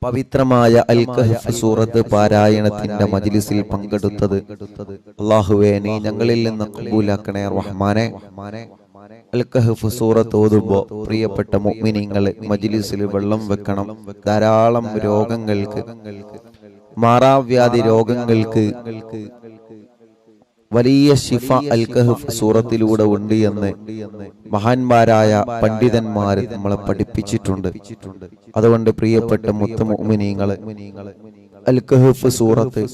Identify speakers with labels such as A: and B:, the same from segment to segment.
A: പവിത്രമായ അൽ കഹ്ഫ് സൂറത്ത് പാരായണത്തിന്റെ മജ്ലിസിൽ പങ്കെടുത്തത് അല്ലാഹുവേ നീ ഞങ്ങളിൽ നിന്ന് ഖബൂലാക്കണേ റഹ്മാനെ. അൽ കഹ്ഫ് സൂറത്ത് ഓതുമ്പോൾ പ്രിയപ്പെട്ട മുഅ്മിനീങ്ങളെ മജ്ലിസിൽ വെള്ളം വെക്കണം. ധാരാളം രോഗങ്ങൾക്ക്, മാറാവ്യാധി രോഗങ്ങൾക്ക് വലിയ ശിഫ അൽ കഹ്ഫ് സൂറത്തിലൂടെ ഉണ്ട് എന്ന് മഹാന്മാരായ പണ്ഡിതന്മാർ നമ്മളെ പഠിപ്പിച്ചിട്ടുണ്ട്. അതുകൊണ്ട് പ്രിയപ്പെട്ട മുത്ത് മുഅ്മിനീങ്ങളെ, അൽ കഹ്ഫ് സൂറത്ത്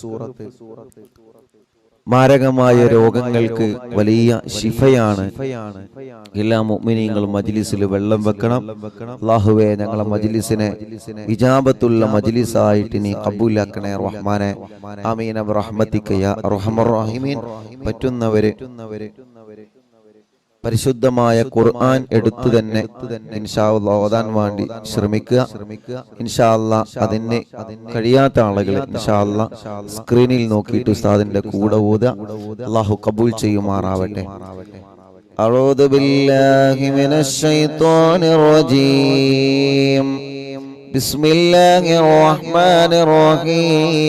A: മാരകമായ രോഗങ്ങൾക്ക് വലിയ ശിഫയാണ്. എല്ലാ മുഅ്മിനീങ്ങളും മജ്ലിസിൽ വെള്ളം വെക്കണം. അല്ലാഹുവേ ഞങ്ങളെ മജ്ലിസിനെ ഇജാബത്തുള്ള മജ്ലിസായിട്ട് നീ ഖബൂലാക്കണേ റഹ്മാനെ. ആമീൻ ബിറഹ്മതിക യാ അർഹമർ റഹീമീൻ. പറ്റുന്നവരെ പരിശുദ്ധമായ ഖുർആൻ എടുത്തു തന്നെ ഇൻഷാ അല്ലാഹ് ഓതാൻ വേണ്ടി ശ്രമിക്കുക. ഇൻഷാ അല്ലാഹ് അതിന് കഴിയാത്ത ആളുകൾ ഇൻഷാ അല്ലാഹ് സ്ക്രീനിൽ നോക്കിയിട്ട് ഉസ്താദിന്റെ കൂടെ ഓതുക. അല്ലാഹു കബൂൽ ചെയ്യുമാറാവട്ടെ. അഊദു ബില്ലാഹി മിനശ് ശൈത്വാനിർ റജീം. ബിസ്മില്ലാഹിർ റഹ്മാനിർ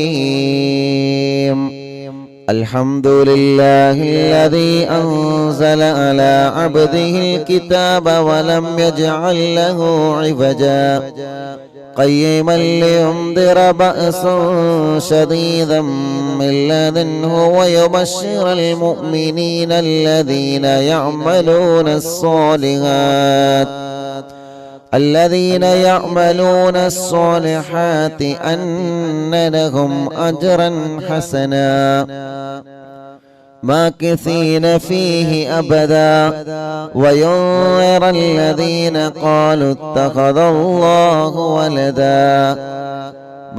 A: റഹീം. الحمد لله الذي أنزل على عبده الكتاب ولم يجعل له عوجا قيما لينذر بأسا شديدا من لدنه ويبشر المؤمنين الذين يعملون الصالحات أن لهم أجرا حسنا ماكثين فيه أبدا وينذر الذين قالوا اتخذ الله ولدا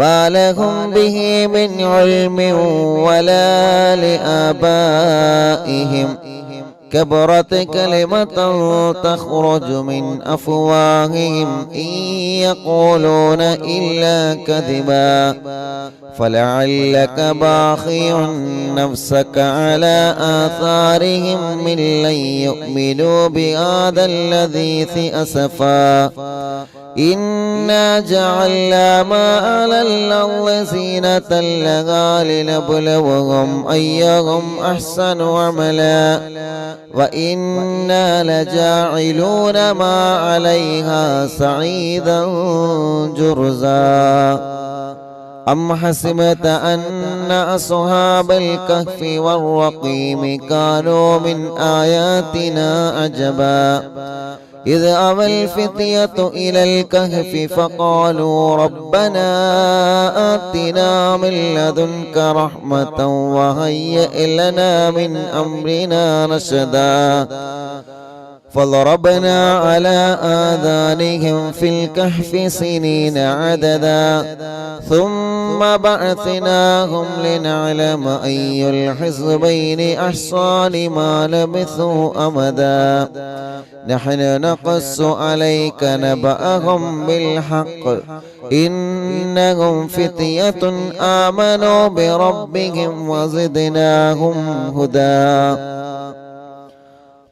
A: ما لهم به من علم ولا لآبائهم كبرت كلمة تخرج من أفواههم إن يقولون إلا كذبا فلعلك باخع نفسك على آثارهم من لن يؤمنوا بهذا الحديث أسفا إنا جعلنا ما على الأرض زينة لها لنبلوهم أيهم أحسن عملا وإنا لجاعلون ما عليها صعيدا جرزا أم حسبت أن أصحاب الكهف والرقيم كانوا من آياتنا عجبا إذ أوى الفتية إلى الكهف فقالوا ربنا آتنا من لدنك رحمة وهيئ لنا من أمرنا رشدا فضربنا على آذانهم في الكهف سنين عددا ثم بعثناهم لنعلم أي الحزبين أحصى لما لبثوا أمدا نحن نقص عليك نبأهم بالحق إنهم فتية آمنوا بربهم وزدناهم هدى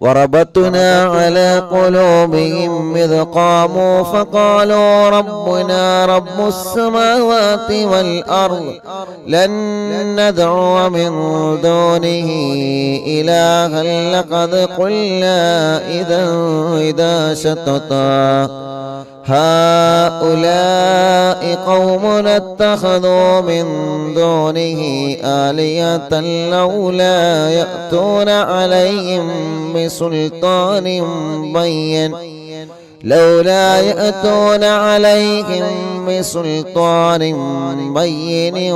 A: وربطنا على قلوبهم إذ قاموا فقالوا ربنا رب السماوات والأرض لن ندعو من دونه إلها لقد قلنا إذا شططا هؤلاء قومنا اتخذوا من دونه آلهة لولا يأتون عليهم بسلطان بين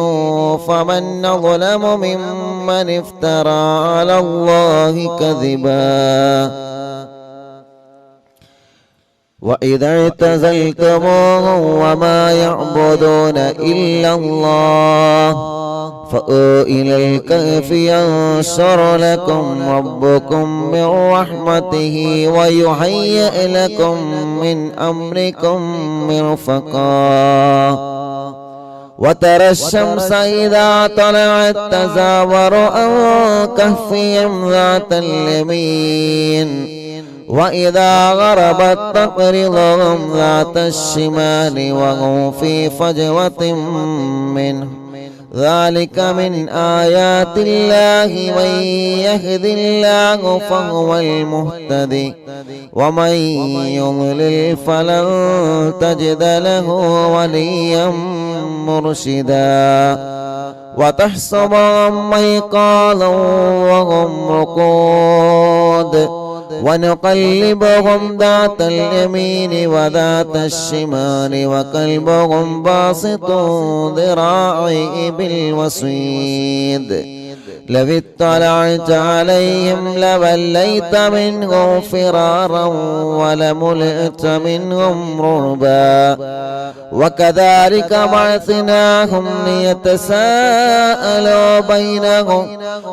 A: فمن أظلم ممن افترى على الله كذبا وإذا اعتزلتموهم وما يعبدون إلا الله فأووا إلى الكهف ينشر لكم ربكم من رحمته ويهيئ لكم من أمركم مرفقا وترى الشمس إذا طلعت تزاور عن كهفهم ذات اليمين وإذا غربت تقرضهم ذات الشمال وهم في فجوة منه ذلك من آيات الله من يهد الله فهو المهتدي ومن يضلل فلن تجد له وليا مرشدا وتحسبهم أيقاظا وهم رقود ونقلبهم ذات اليمين وذات الشمال وكلبهم باسط ذراعيه بالوصيد لو اطلعت عليهم لوليت منهم فرارا ولملئت منهم رعبا وكذلك بعثناهم ليتساءلوا بينهم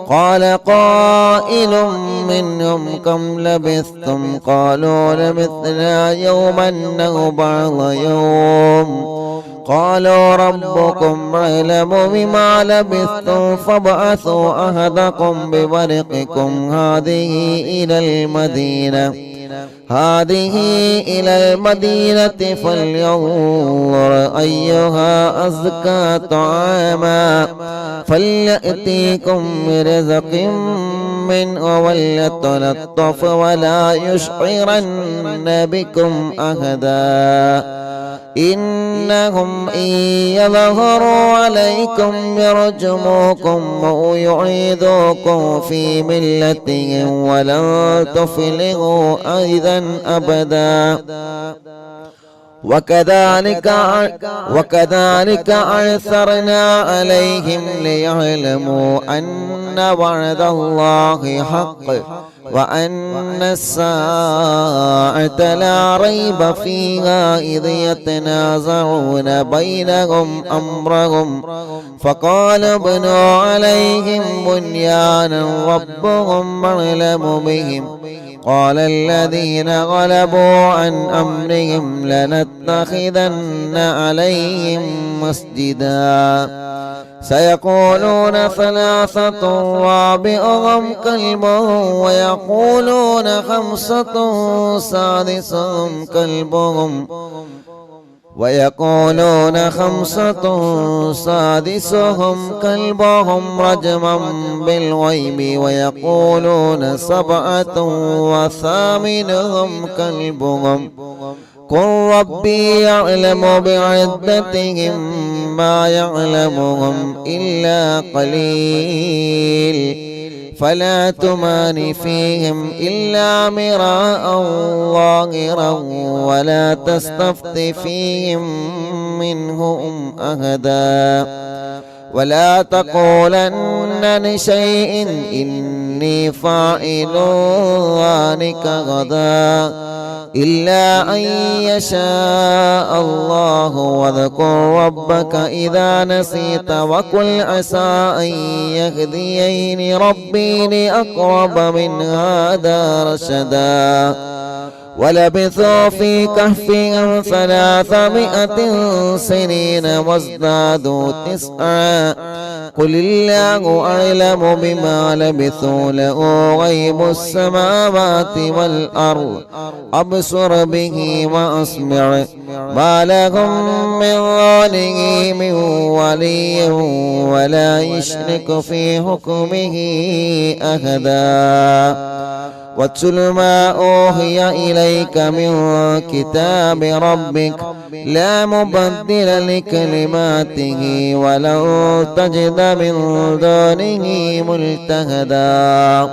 A: قال قائل منهم كم لبثتم قالوا لبثنا يوما أو بعض يوم قالوا ربكم أعلم بما لبثتم فابعثوا أحدكم بورقكم هذه إلى المدينة فلينظر أيها أزكى طعاما فليأتيكم برزق منه وليتلطف ولا يشعرن بكم أحدا إنهم إن يظهروا عليكم يرجموكم أو يعيدوكم في ملتهم ولن تفلحوا أيضا أبدا وكذلك أعثرنا عليهم ليعلموا أن وعد الله حق وأن الساعة لا ريب فيها إذ يتنازعون بينهم أمرهم فقال ابنوا عليهم بنيانا ربهم أعلم بهم قال الذين غلبوا عن أمرهم لنتخذن عليهم مسجدا سيقولون ثلاثة رابعهم كلبهم ويقولون خمسة سادسهم كلبهم رجما بالغيب ويقولون سبعة وثامنهم كلبهم قل ربي يعلم بعدتهم ما يعلمهم إلا قليل فلا تمار فيهم إلا مراء ظاهرا ولا تستفت فيهم منهم أحدا ولا تقولن لشيء إني فاعل ذلك غدا إلا أن يشاء الله واذكر ربك إذا نسيت وقل عسى أن يهديني ربي لأقرب من هذا رشدا ولبثوا في كهفهم 300 سنين وازدادوا 9 قل الله أعلم بما لبثوا له غيب السماوات والأرض أبصر به وأسمع ما لهم من دونه من ولي ولا يشرك في حكمه أحدا واتل ما أوحي إليك من كتاب ربك لا مبدل لكلماته ولن تجد من دونه ملتهدا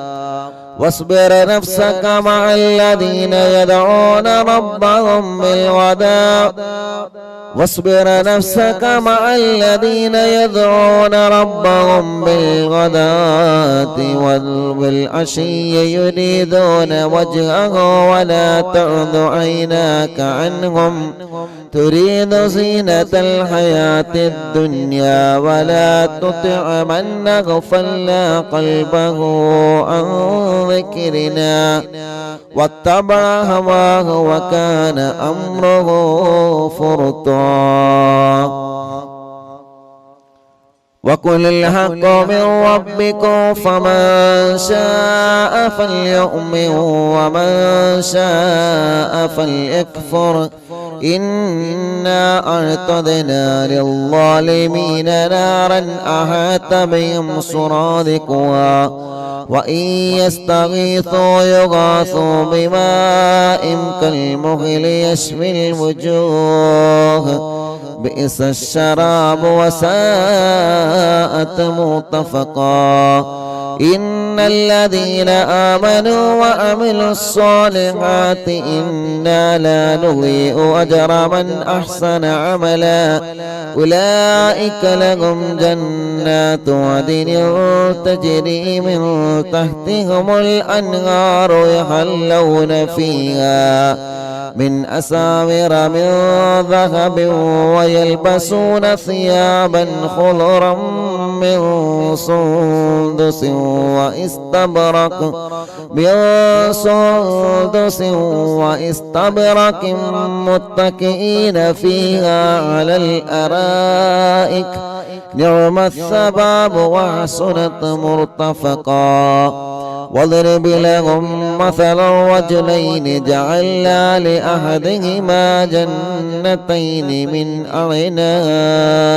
A: واصبر نفسك مع الذين يدعون ربهم بالغداة والعشي يريدون وجهه ولا تعد عيناك عنهم تريد زينة الحياة الدنيا ولا تطع من أغفلنا قلبه عن ذكرنا واتبع هواه وكان أمره فرطا وقل الحق من ربكم فمن شاء فليؤمن ومن شاء فليكفر إنا أعتدنا للظالمين نارا أحاط بهم سرادقها وإن يستغيثوا يغاثوا بماء كالمهل يشوي الوجوه بئس الشراب وساءت مرتفقا إن الذين آمنوا وعملوا الصالحات إنا لا نضيع أجر من أحسن عملا أولئك لهم جنات عدن تجري من تحتهم الأنهار يحلون فيها من أساور من ذهب ويلبسون ثيابا خضرا من سندس واستبرق متكئين فيها على الأرائك نعم الثواب وحسنت مرتفقا واضرب لهم مثل الرجلين جعلنا لأحدهما جنتين من أعناب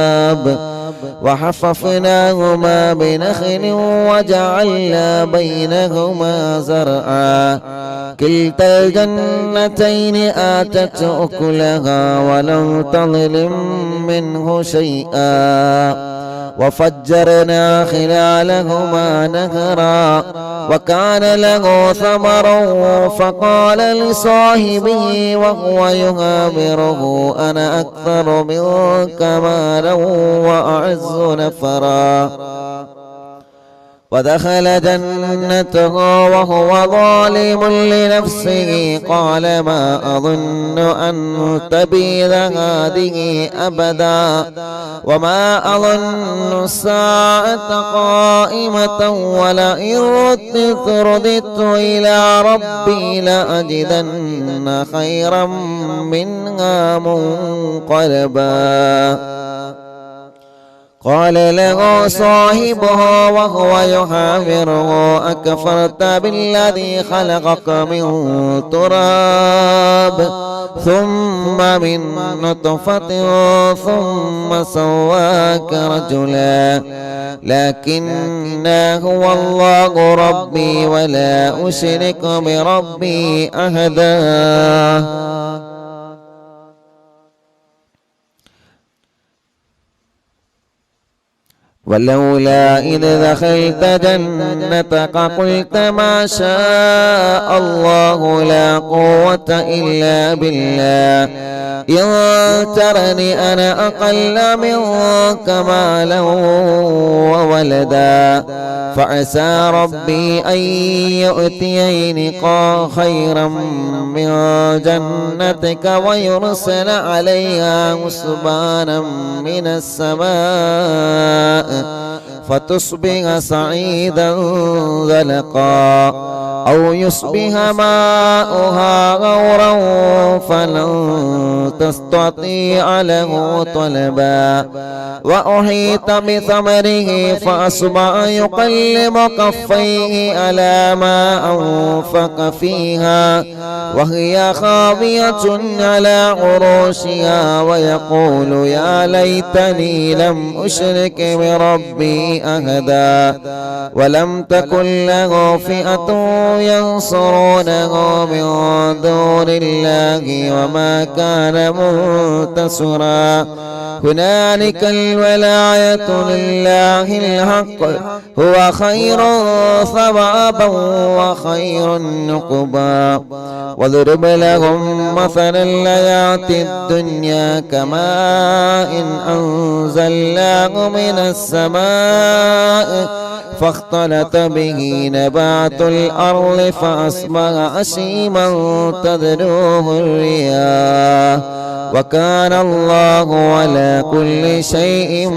A: وحففناهما بنخل وجعلنا بينهما زرعا كلتا الجنتين آتت أكلها ولم تظلم منه شيئا وفجرنا خلالهما نهرا وكان له ثمر فقال لصاحبه وهو يهابره أنا أكثر منك مالا وأعز نفرا ودخل جنته وهو ظالم لنفسه قال ما أظن أن تبيد هذه أبدا وما أظن الساعة قائمة ولئن رددت إلى ربي لأجدن خيرا منها منقلبا قال له صاحبه وهو يحاوره أكفرت بالذي خلقك من تراب ثم من نطفة ثم سواك رجلا لكن هو الله ربي ولا أشرك بربي أحدا ولولا إذ دخلت جنتك قلت ما شاء الله لا قوة إلا بالله إن ترني أنا أقل منك مالا وولدا فعسى ربي أن يؤتيني خيرا من جنتك ويرسل عليها حسبانا من السماء فتصبح صعيدا زلقا أو يصبح ماؤها غورا فلن تستطيع له طلبا وأحيط بثمره فأصبح يقلب كفيه على ما أنفق فيها وهي خاوية على عروشها ويقول يا ليتني لم أشرك بربي أحدا ولم تكن له فئة ينصرونه من دون الله وما كان منتصرا هنالك الولاية لله الحق هو خير ثوابا وخير نقبا واضرب لهم مثل الحياة الدنيا كماء أنزلناه من السماء فاختلط به نبات الأرض فأصبح هشيما تذروه الرياح وكان الله على كل شيء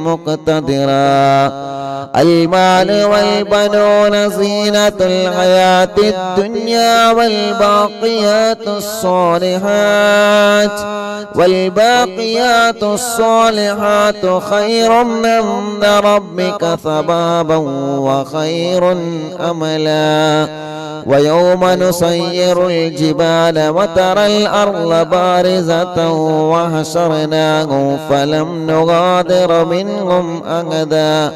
A: مقتدرا. المال والبنون زينة الحياة الدنيا والباقيات الصالحات خير عند ربك ثوابا وخير أملا. ويوم نسير الجبال وترى الأرض بارزة وحشرناهم فلم نغادر منهم أحدا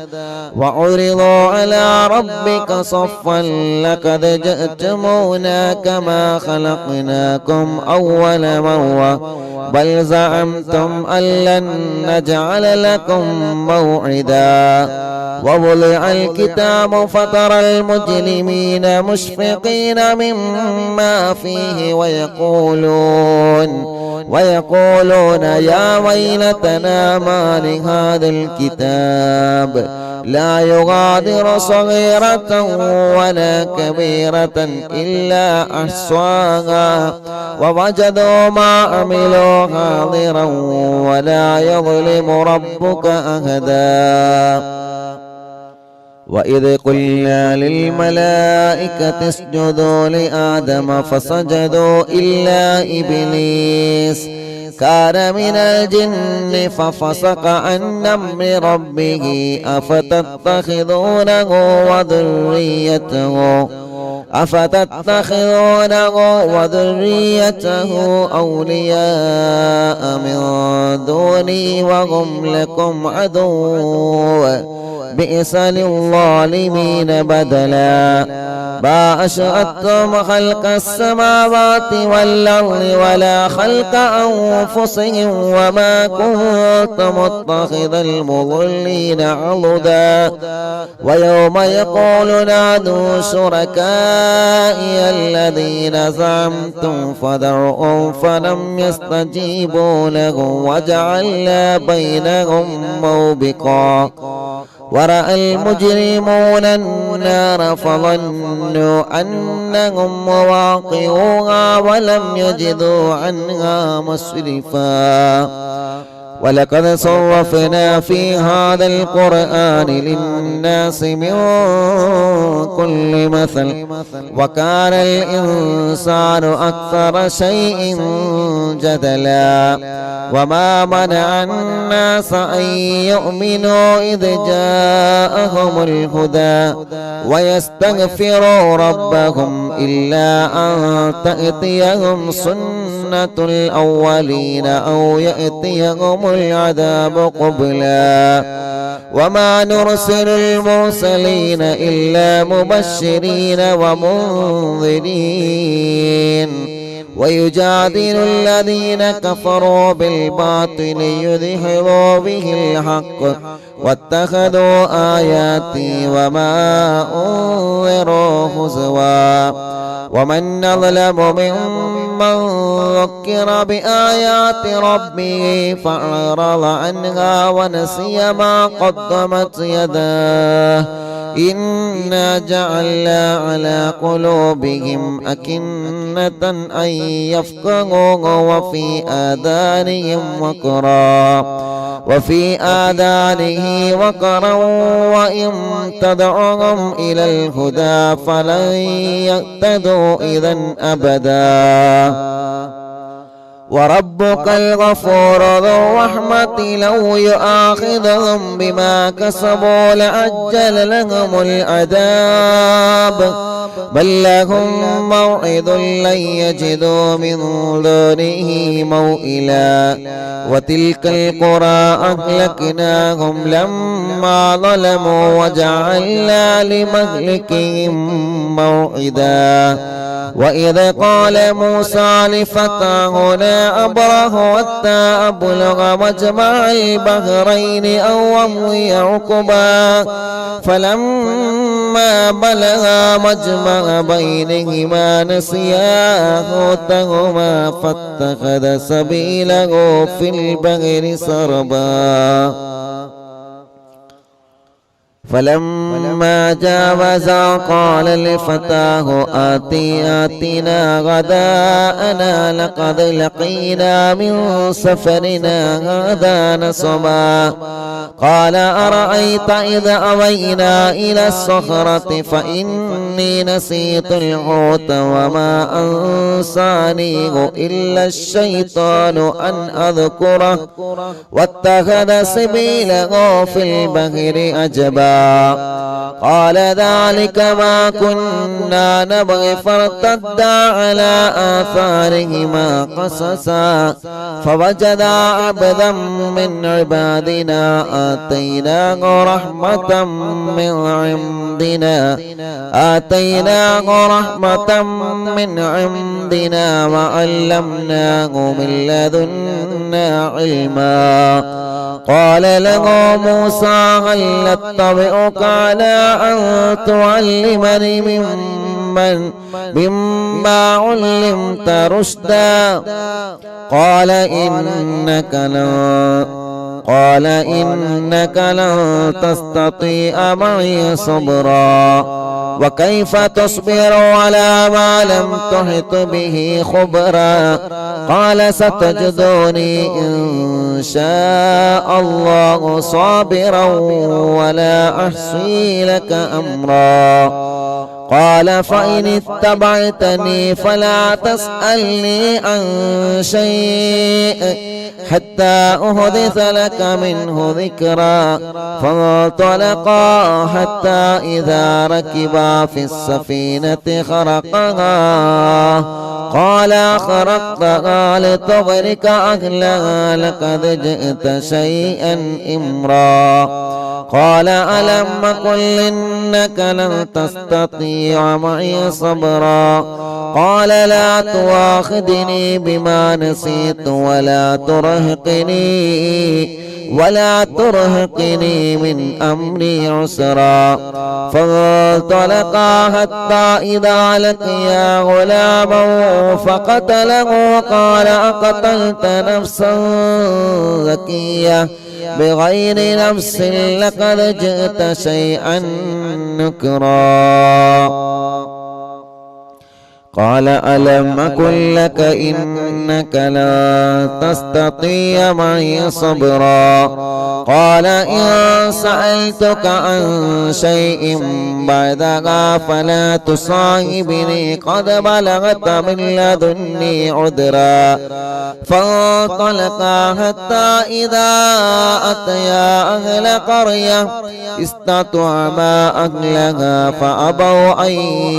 A: وعرضوا على ربك صفا لقد جئتمونا كما خلقناكم أول مرة بل زعمتم أن لن نجعل لكم موعدا. ووضع الكتاب فترى المجرمين مشفقين مما فيه ويقولون يا ويلتنا ما لهذا الكتاب لا يغادر صغيرة ولا كبيرة إلا أحصاها ووجدوا ما عملوا حاضرا ولا يظلم ربك أحدا. وإذ قلنا للملائكة اسجدوا لآدم فسجدوا إلا إبليس كان من الجن ففسق عن أمر ربه أفتتخذونه وذريته أولياء من دوني وهم لكم عدو بئس للظالمين بدلا. ما أشهدتم خلق السماوات والأرض ولا خلق أنفسهم وما كنت متخذ المضلين عضدا. ويوم يقول نادوا شركائي الذين زعمتم فدعوهم فلم يستجيبوا لهم وجعلنا بينهم موبقا. ورأى المجرمون النار فظنوا أنهم مواقعوها ولم يجدوا عنها مصرفا. ولقد صرفنا في هذا القرآن للناس من كل مثل وكان الإنسان أكثر شيء جدلا. وما منع الناس أن يؤمنوا إذ جاءهم الهدى ويستغفروا ربهم إلا أن تأتيهم سنة الأولين أو يأتيهم العذاب قبلا. وما نرسل المرسلين إلا مبشرين ومنذرين ويجادل الذين كفروا بالباطل يدحضوا به الحق واتخذوا آياتي وما أنذروا هزوا. ومن أظلم ممن ذكر بآيات ربه فأعرض عنها ونسي ما قدمت يداه إنا جعلنا على قلوبهم أكنة أن يفقهوه وفي آذانه وقرا وإن تدعوهم إلى الهدى فلن يهتدوا إذا أبدا. وربك الغفور ذو الرحمة لو يؤاخذهم بما كسبوا لعجل لهم العذاب بل لهم موعد لن يجدوا من دونه موئلا. وتلك القرى أهلكناهم لما ظلموا وجعلنا لمهلكهم موعدا. وإذ قال موسى لفتاه لا أبرح حتى أبلغ مجمع البحرين أو أمضي حقبا فلما بلغا مجمع بينهما نسيا حوتهما فاتخذ سبيله في البحر سربا. فلما جاوزا قال لفتاه آتنا غداءنا لقد لقينا من سفرنا هذا نصبا قال أرأيت إذا أوينا إلى الصخرة فإني نسيت الحوت وما أنسانيه إلا الشيطان أن أذكره واتخذ سبيله في البحر أجبا قال ذلك ما كنا نبغي فارتدا على آثارهما قصصا فوجدا عبدا من عبادنا آتيناه رحمة من عندنا وعلمناه من لدنا علما قال له موسى هل أتبعك على أن تعلمني مما علمت رشدا قال إنك لن تستطيع معي صبرا وكيف تصبر على ما لم تحط به خبرا قال ستجدوني إن شاء الله صابرا ولا أحصي لك أمرا قال فإن اتبعتني فلا تسألني عن شيء حتى أحدث لك منه ذكرا فانطلقا حتى إذا ركبا في السفينة خرقها قال خرقتها لتغرق أهلها لقد جئت شيئا إمرا قال ألم قل إنك لن تستطيع معي صبرا قال لا تواخذني بما نسيت ولا ترهقني من أمري عسرا فانطلقا حتى إذا لقيا غلاما فقتله قال أقتلت نفسا زكية بغير نفس لقد جئت شيئا نكرا قال ألم أقل لك إنك لا تستطيع معي صبرا قال إن سألتك عن شيء بعدها فلا تصاحبني قد بلغت من لدني عذرا فانطلقا حتى إذا أتيا أهل قرية استطعما أهلها فأبوا أن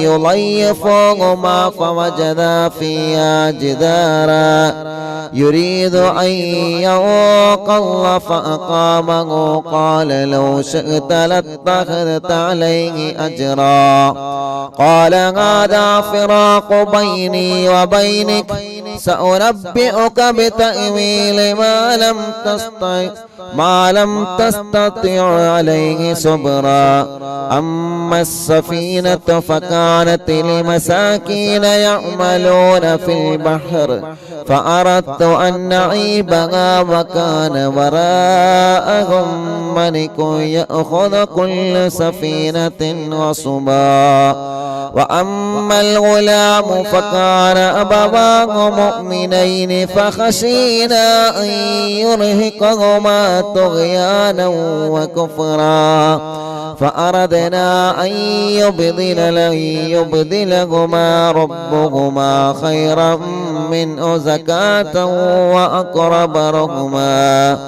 A: يضيفوهما فوجدا فيها جدارا يريد أن ينقض فأقامه قال لو شئت لاتخذت عليه أجرا قال هذا فراق بيني وبينك سأنبئك بتأويل ما لم تستطع عليه صبرا أما السفينة فكانت لمساكين يعملون في البحر فأردت أن نعيبها وكان وراءهم ملك يأخذ كل سفينة غصبا وأما الغلام فكان أبواه مؤمنين فخشينا أن يرهقهما طغيانا وكفرا فأردنا أن يبدلهما ربهما خيرا منه زكاة وأقرب رحما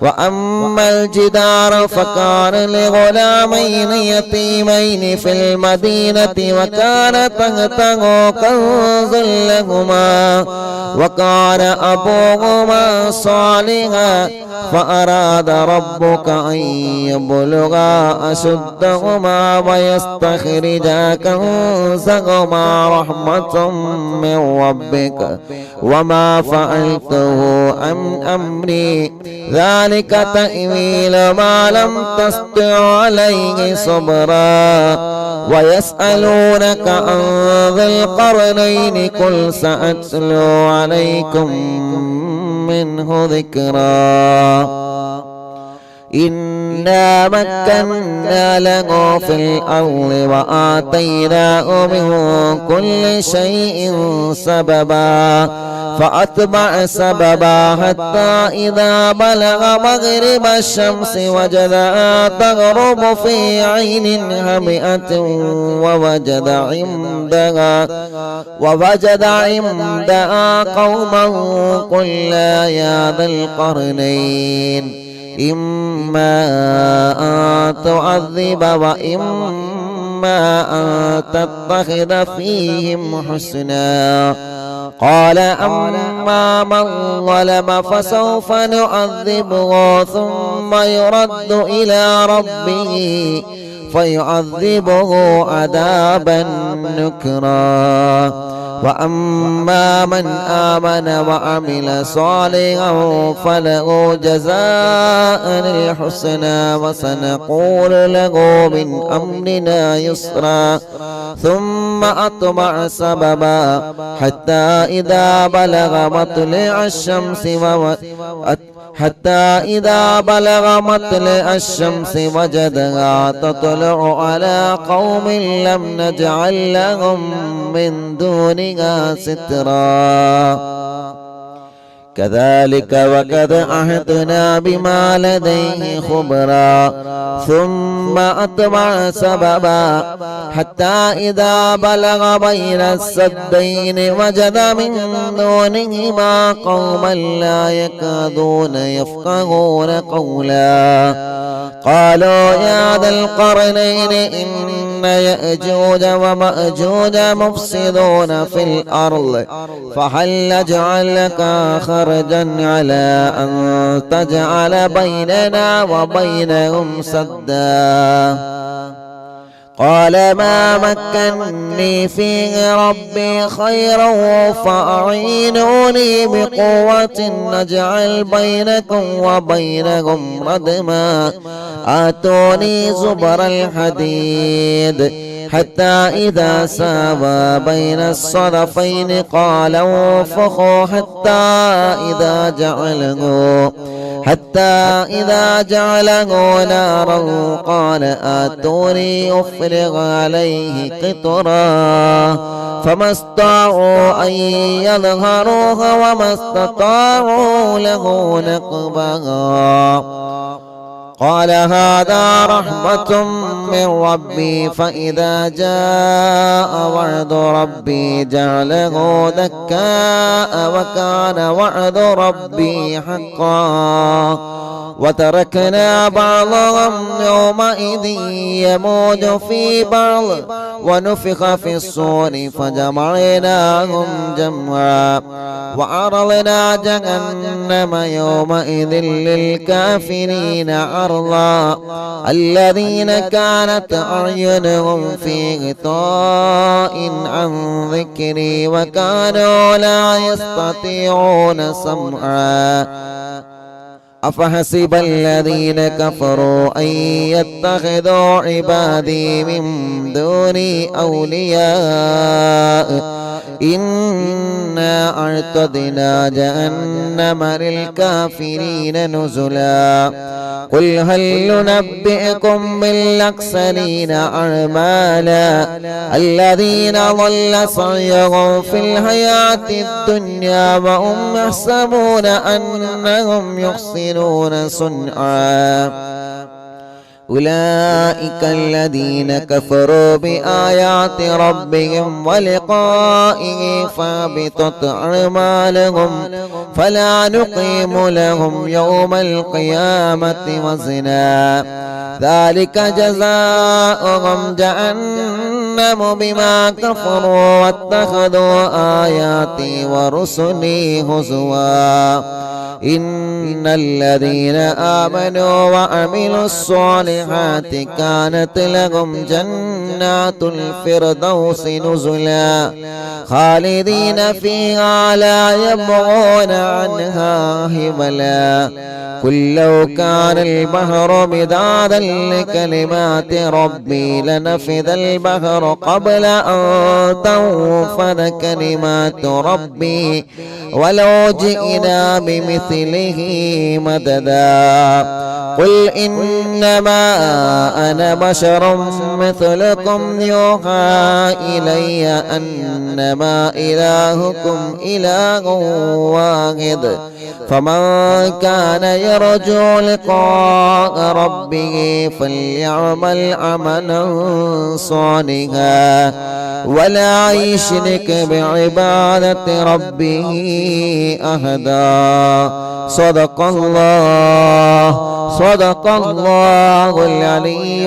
A: وأما الجدار فكان لغلامين يتيمين في المدينة وكان تحته كنز لهما وكان أبوهما صالحا فأراد ربك أن يبلغا أشدهما ويستخرجا كنزهما رحمة من ربك وما فعلته عن أمري ذلك تأويل ما لم تستطع عليه صبرا ويسألونك عن ذي القرنين قل سأتلو عليكم منه ذكرا إنا مكنا له في الأرض وآتيناه من كل شيء سببا فأتبع سببا حتى إذا بلغ مغرب الشمس وجدها تغرب في عين هامئة ووجد عندها قوما قلنا يا ذا القرنين إما أن تعذب وإما أن تتخذ فيهم حسنا قال أما من ظلم فسوف نعذبه ثم يرد إلى ربه فيعذبه عذابا نكرا وأما من آمن وعمل صالحا فله جزاء الحسنى وسنقول له من أمرنا يسرا ثم أتبع سببا حتى إذا بلغ مطلع الشمس وجدها تطلع على قوم لم نجعل لهم من دونها سترا كذلك وقد عهدنا بما لديه خبرا ثم أتبع سببا حتى إذا بلغ بين السدين وجد من دونهما قوما لا يكادون يفقهون قولا قالوا يا ذا القرنين إن يأجوج ومأجوج مفسدون في الأرض فهل نجعل لك خرجا على أن تجعل بيننا وبينهم سدا قال ما مكنني فيه ربي خيرا فأعينوني بقوة نجعل بينكم وبينهم ردما آتوني زبر الحديد حتى إذا ساوى بين الصدفين قال انفخوا حتى إذا جعله نارا قال آتوني أفرغ عليه قطرا فما استطاعوا أن يظهروها وما استطاعوا له نقبا قال هذا رحمة من ربي فإذا جاء وعد ربي جعله دكاء وكان وعد ربي حقا وتركنا بعضهم يومئذ يموج في بعض ونفخ في الصور فجمعناهم جمعا وعرضنا جهنم يومئذ للكافرين عرضا الذين كانت أعينهم في غطاء عن ذكري وكانوا لا يستطيعون سمعا أفحسب الذين كفروا أن يتخذوا عبادي من دوني أولياء إنا أعتدنا جهنم للكافرين نزلا قل هل ننبئكم بالأخسرين أعمالا الذين ضل سعيهم في الحياة الدنيا وهم يحسبون أنهم يحسنون صنعا أولئك الذين كفروا بآيات ربهم ولقائه فابطت أعمالهم فلا نقيم لهم يوم القيامة وزنا ذلك جزاؤهم جهنم بما كفروا واتخذوا آياتي ورسلي هزوا إن الذين آمنوا وعملوا الصالحات كانت لهم جنات الفردوس نزلا خالدين فيها لا يبغون عنها حولا قل لو كان البحر مدادا لكلمات ربي لنفذ البحر قبل أن تنفذ كلمات ربي ولو جئنا بمثله مددا قل إنما أنا بشر مثلكم يوحى إلي أنما إلهكم إله واحد فمن كان يرجو لقاء ربه فليعمل عملا صالحا ولا يشرك بعبادة ربه أحدا صدق الله العلي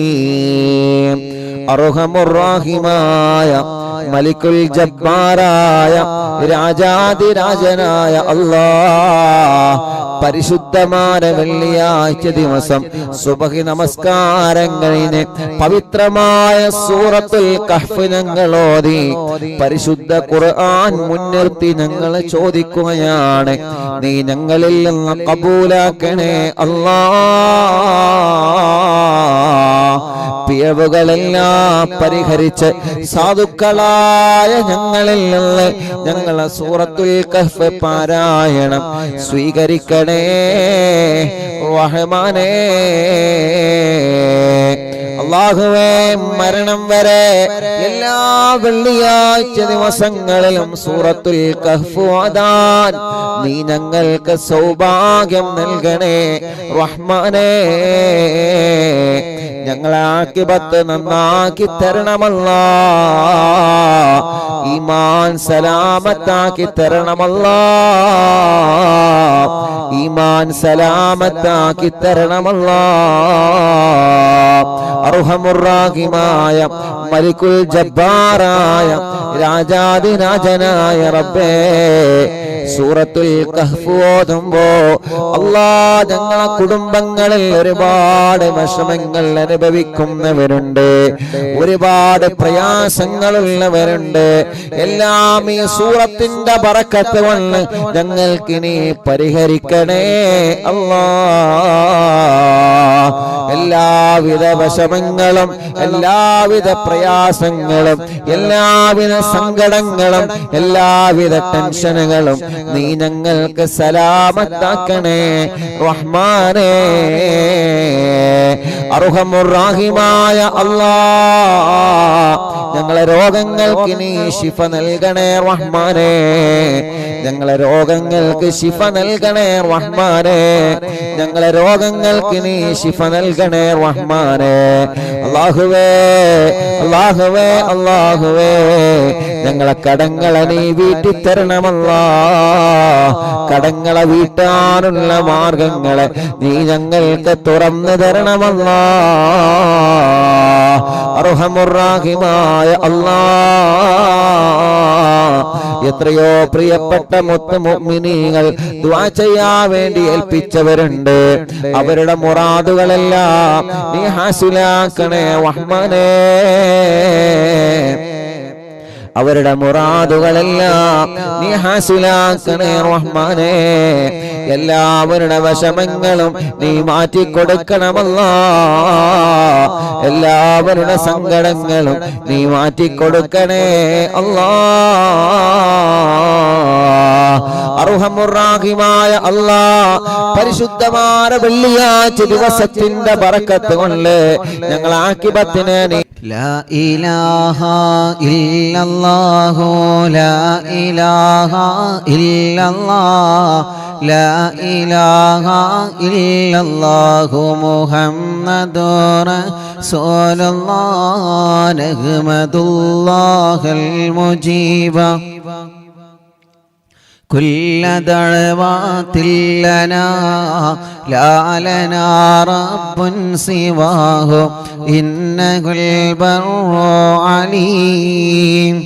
A: العظيم أرحم الراحمين മലിക്കുൽ ജബ്ബാറായ രാജാതിരാജനായ അല്ലാഹ് പരിശുദ്ധമായ വെള്ളിയാഴ്ച ദിവസം സുബഹി നമസ്കാരം കഴിഞ്ഞ് പവിത്രമായ സൂറത്തുൽ കഹ്ഫ് ഞങ്ങൾ ഓതി പരിശുദ്ധ ഖുർആൻ മുൻനിർത്തി ഞങ്ങൾ ചോദിക്കുകയാണ്, നീ ഞങ്ങളിൽ നിന്ന് കബൂലാക്കണേ അല്ലാഹ്. പിഴവുകളെല്ലാം പരിഹരിച്ച് സാധുക്കളായ ഞങ്ങളിൽ നിന്ന് ഞങ്ങളെ സൂറത്തുൽ കഹ്ഫ് പാരായണം സ്വീകരിക്കണേ റഹ്മാനേ. അല്ലാഹുവേ, മരണം വരെ എല്ലാ വെള്ളിയാഴ്ച ദിവസങ്ങളിലും സൂറത്തുൽ കഹ്ഫ് ഓതാൻ നീ ഞങ്ങൾക്ക് സൗഭാഗ്യം നൽകണേ റഹ്മാനേ. ഞങ്ങളെ ആഖിബത്ത് നന്നാക്കി തരണമല്ലാഹ്, ഈമാൻ സലാമത്താക്കി തരണമല്ലാഹ്, ഈമാൻ സലാമത്താക്കി തരണമല്ലാഹ്. അർഹമുർ-റാഹിമായ മലിക്കുൽ ജബ്ബാറായ രാജാതിരാജനായ റബ്ബേ, സൂറത്തുൽ കഹ്ഫ് ഓതുമ്പോ അല്ലാഹ് ഞങ്ങളെ കുടുംബങ്ങളിൽ ഒരുപാട് വിഷമങ്ങൾ അനുഭവിക്കുന്നവരുണ്ട്, ഒരുപാട് പ്രയാസങ്ങളുള്ളവരുണ്ട്. എല്ലാം ഈ സൂറത്തിന്റെ ബറക്കത്ത് കൊണ്ട് ഞങ്ങൾക്ക് നീ പരിഹരിക്കണേ അല്ലാഹ്. എല്ലാവിധ വിഷമങ്ങളും എല്ലാവിധ പ്രയാസങ്ങളും എല്ലാവിധ സങ്കടങ്ങളും എല്ലാവിധ ടെൻഷനുകളും നീ ഞങ്ങൾക്ക് സലാമത്താക്കണേ റഹ്മാനേ. അർഹമുർ-റാഹിമായ അല്ലാഹ്, ഞങ്ങളെ രോഗങ്ങൾക്ക് നീ ശിഫ നൽകണേ റഹ്മാനേ. ഞങ്ങളെ രോഗങ്ങൾക്ക് ശിഫ നൽകണേ റഹ്മാനേ. ഞങ്ങളെ രോഗങ്ങൾക്ക് നീ ശിഫ നൽകണേ റഹ്മാനേ. അല്ലാഹുവേ, അല്ലാഹുവേ, അല്ലാഹുവേ, ഞങ്ങളെ കടങ്ങളെ നീ വീട്ടിത്തരണമല്ലാഹ്. കടങ്ങളെ വീട്ടാനുള്ള മാർഗങ്ങളെ നീ ഞങ്ങൾക്ക് തുറന്നു തരണമല്ലാഹ്. അർഹമുർ-റാഹിമായ അല്ലാഹ്, എത്രയോ പ്രിയപ്പെട്ട മുഅ്മിനീങ്ങൾ ദുആ ചെയ്യാൻ വേണ്ടി ഏൽപ്പിച്ചവരുണ്ട്. അവരുടെ മുറാദുകളെല്ലാം നീ ഹാസിലാക്കണേ റഹ്മാനേ. അവരുടെ മുറാദുകളെല്ലാം നീ ഹാസിലാക്കണേ റഹ്മാനേ. എല്ലാവരുടെ വിഷമങ്ങളും നീ മാറ്റിക്കൊടുക്കണമല്ലാഹ്. എല്ലാവരുടെ സങ്കടങ്ങളും നീ മാറ്റിക്കൊടുക്കണേ അല്ലാഹ്. അർഹമുർ-റാഹിമായ അല്ലാഹ്, പരിശുദ്ധമായ വെള്ളിയാഴ്ച ദിവസത്തിന്റെ ബറക്കത്ത് കൊണ്ട് ഞങ്ങൾ ആഖിബത്തിനെ നീ
B: ലാ ഇലാഹ ഇല്ലല്ലാഹു ലാ ഇലാഹ ഇല്ലല്ലാഹ് ലാ ഇലാഹ ഇല്ലല്ലാഹു മുഹമ്മദുർ റസൂലുള്ളാഹ് നഹ്മദുല്ലാഹൽ മുജീബ كل دعوات لنا لا لنا رب سواه إنه البر عليم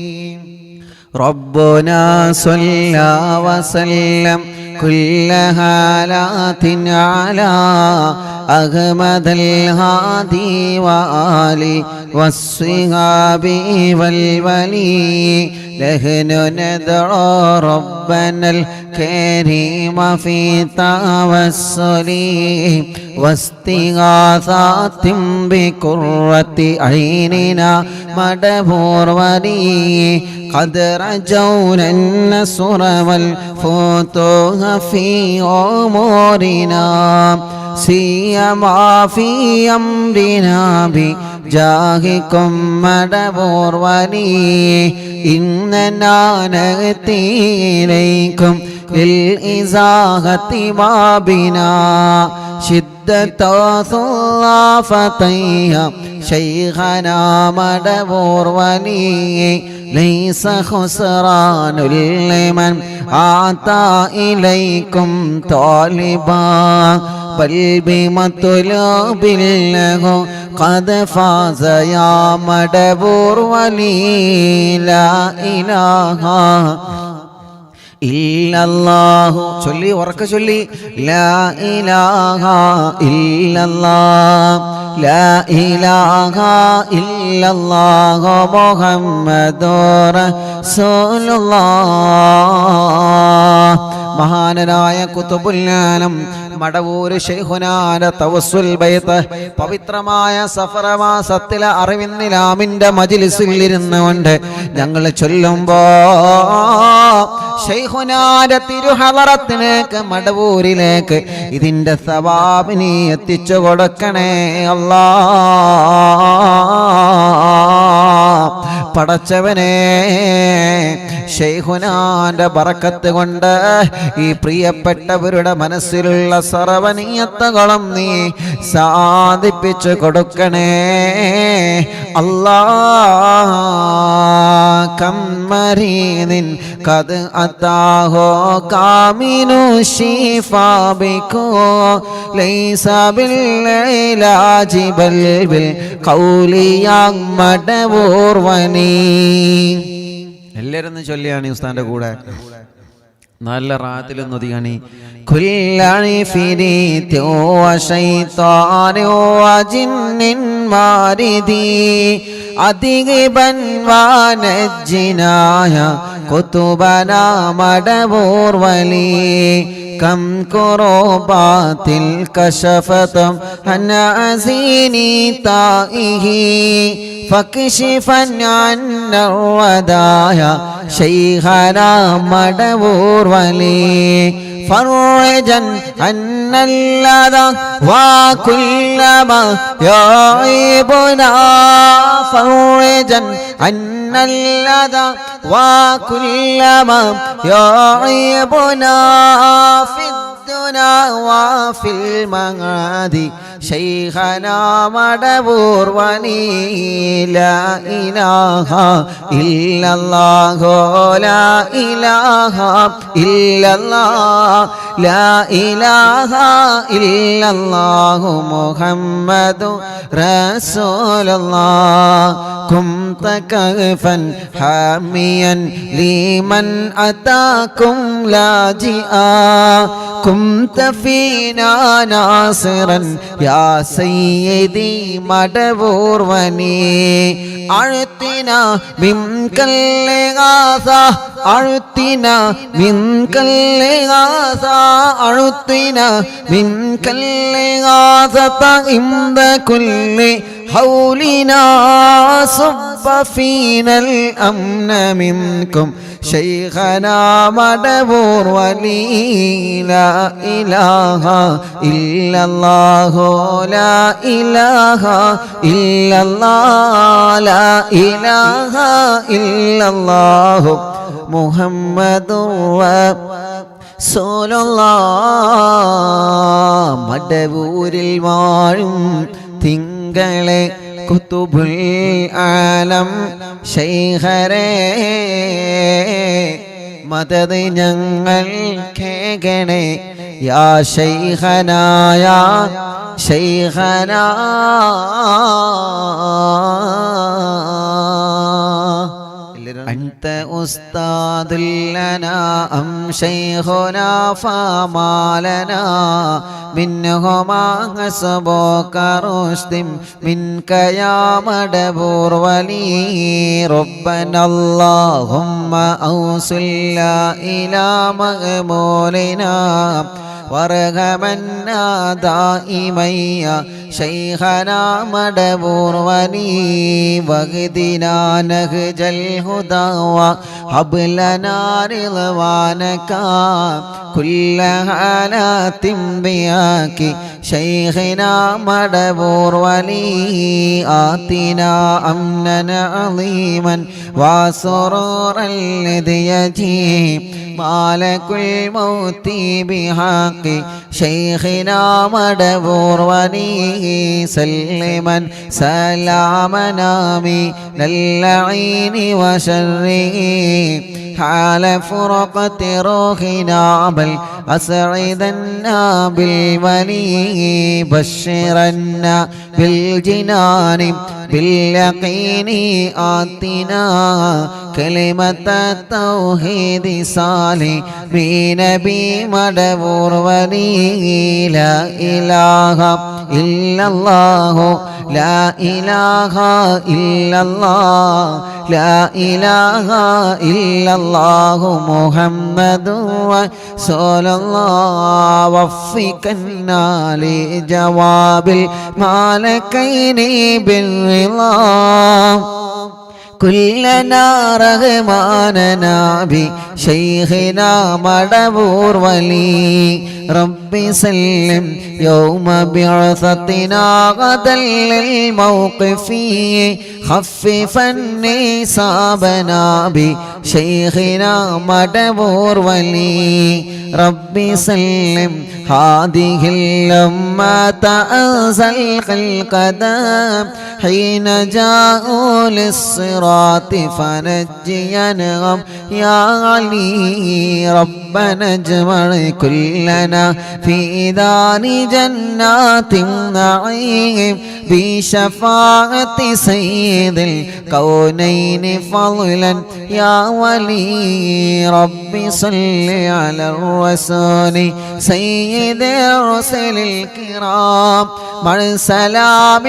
B: ربنا صلى وسلم كل حالات على أحمد الهادي وآله والصحاب والولي نحن ندعو ربنا الكريم في توسل واستغاثات بقرة عيننا مدبور ولي قد رجونا النصر والفتوح في أمورنا سيما في أمرنا بجاهكم مدبور ولي إننا نأتي إليكم للإزاحة ما بنا شدة ثلافتيها شيخنا مدبور ولي ليس خسران لمن أعطى إليكم طالبا بل بمطلوب له قد فاز يا مدبور ولي لا إله ഇല്ലല്ലാഹു ചൊല്ലി ഉറക്കെ ചൊല്ലി ലാ ഇലാഹ ഇല്ലല്ലാഹ് ലാ ഇലാഹ ഇല്ലല്ലാഹു മുഹമ്മദുർ റസൂലുള്ളാഹ്. മഹാനായ ഖുതുബുൽ ആലം മടവൂര് ശൈഖുനാന്റെ തവസ്സുൽ ബൈത്ത് പവിത്രമായ സഫർ മാസത്തിലെ അറിവിന്നിലാമിന്റെ മജ്ലിസിൽ ഇരുന്നുകൊണ്ട് ഞങ്ങൾ ചൊല്ലുമ്പോ ശൈഖുനാന്റെ തിരുഹളറത്തിലേക്ക് മടവൂരിലേക്ക് ഇതിന്റെ സവാബിനെ എത്തിച്ചു കൊടുക്കണേ അല്ലാഹ്. പടച്ചവനെ ശൈഖുനാന്റെ ബറക്കത്ത് കൊണ്ട് ഈ പ്രിയപ്പെട്ടവരുടെ മനസ്സിലുള്ള സർവനീയത്തുകളും നീ സാധിപ്പിച്ചു കൊടുക്കണേ അല്ലാഹ്. കമ്മരീദിൻ കത് അതാഹോ കാമിനു ശിഫാബികോ ലൈസ ബിൽഇലാജി ബൽ ബിൽ ഖൗലിയാ മടവൂർ വനി. എല്ലാവരും ചൊല്ലിയാണ് ഉസ്താന്റെ കൂടെ നല്ല റാത്തിലൊന്നും ഒതുങ്ങണി. കുല്ലി ഫിരീതി വശൈത്താനി വജിന്നിൻ മാരിദി അദിഗിബൻ വനജ്ജിനായ കുതുബനാ മടവൂർ വലി كم كروبات الكشفت عن عزيني طائه فاكشفا عنا الودايا شيخنا مدبور ولي فرجا عنا اللذى وكل ما يعيبنا فرجا عنا اللذى وكل ما يعيبنا في الدنيا وفي المعاد شيخنا مدبور ولي لا إله إلا الله لا إله إلا الله لا إله إلا الله محمد رسول الله كنت كهفا حاميا لمن أتاكم لاجئا كنت فينا ناصرا يا سيدي مدبور وني أعطنا منك الإغاثة أعطنا منك الإغاثة أعطنا منك الإغاثة عند كل حولنا صب فينا الأمن منكم شيخنا مدبور ولي لا إله إلا الله لا إله إلا الله لا إله إلا الله محمد رسول الله. മടവൂരിൽ വാഴും തിങ്കളെ കുതുബുൽ ആലം ശൈഖരേ മദദ് ഞങ്ങൾ കേകണേ യാ ശൈഖനാ യാ ശൈഖനാ. أنت أستاذ لنا أم شيخنا فما لنا منهما حسبك رشد منك يا مدبور ولي ربنا اللهم أوصلنا إلى مغمولنا وارحمنا دائما شيخنا مدبور ولي واهدنا نهج الهدى وهب لنا رضوانك كل حالات بياك شيخنا مدبور ولي آتنا أمنا عظيما وسرورا الذي يجيب مالك الموت بحق شيخنا مدبور ولي سلما سلامنا من اللعين وشره حال فرقة روحنا بل أسعدنا بالولي بشرنا بالجنان باليقين آتنا كلمة التوحيد صالح بنبي مدبور ولي لا إله إلا الله لا إله إلا الله لا إله إلا الله محمد رسول الله وفقنا لجواب الملكين بالرضا كلنا رغماننا بشيخنا مدبور ولي ربي سلم يوم بعثتنا غدا للموقف خففا نصابنا بشيخنا مدبور ولي ربي سلم هذه الأمة أنزل القدم حين جاءوا للصراط فنجينهم يا علي ربنا اجمع كلنا في دار جنات النعيم بشفاعة سيد الكونين فضلا يا ولي ربي صل على الرسول سيد الرسل الكرام مع سلام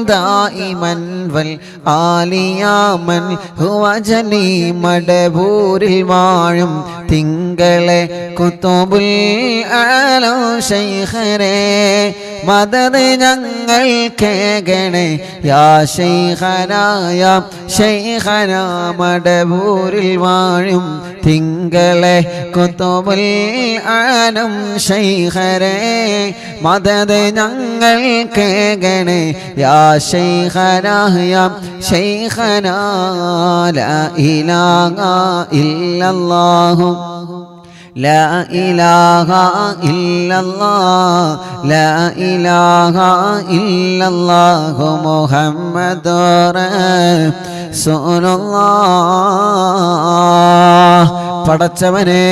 B: دائما والآل يا من هو جني مدبور المعلم തിങ്കളെ കുത്തുബുൽ ആലം ശൈഖരേ മദദ് ഞങ്ങൾ കേകണേ യാ ശൈഖനാ യാ ശൈഖനാ മടബൂരിൽ വാഴും തിങ്കളെ കുത്തുബുൽ ആലം ശൈഖരേ മദദ് ഞങ്ങൾ കേകണേ യാ ശൈഖനാ യാ ശൈഖനാ ലാ ഇലാഹ ഇല്ലല്ലാഹു لا إله إلا الله لا إله إلا الله محمد رسول الله പടച്ചവനെ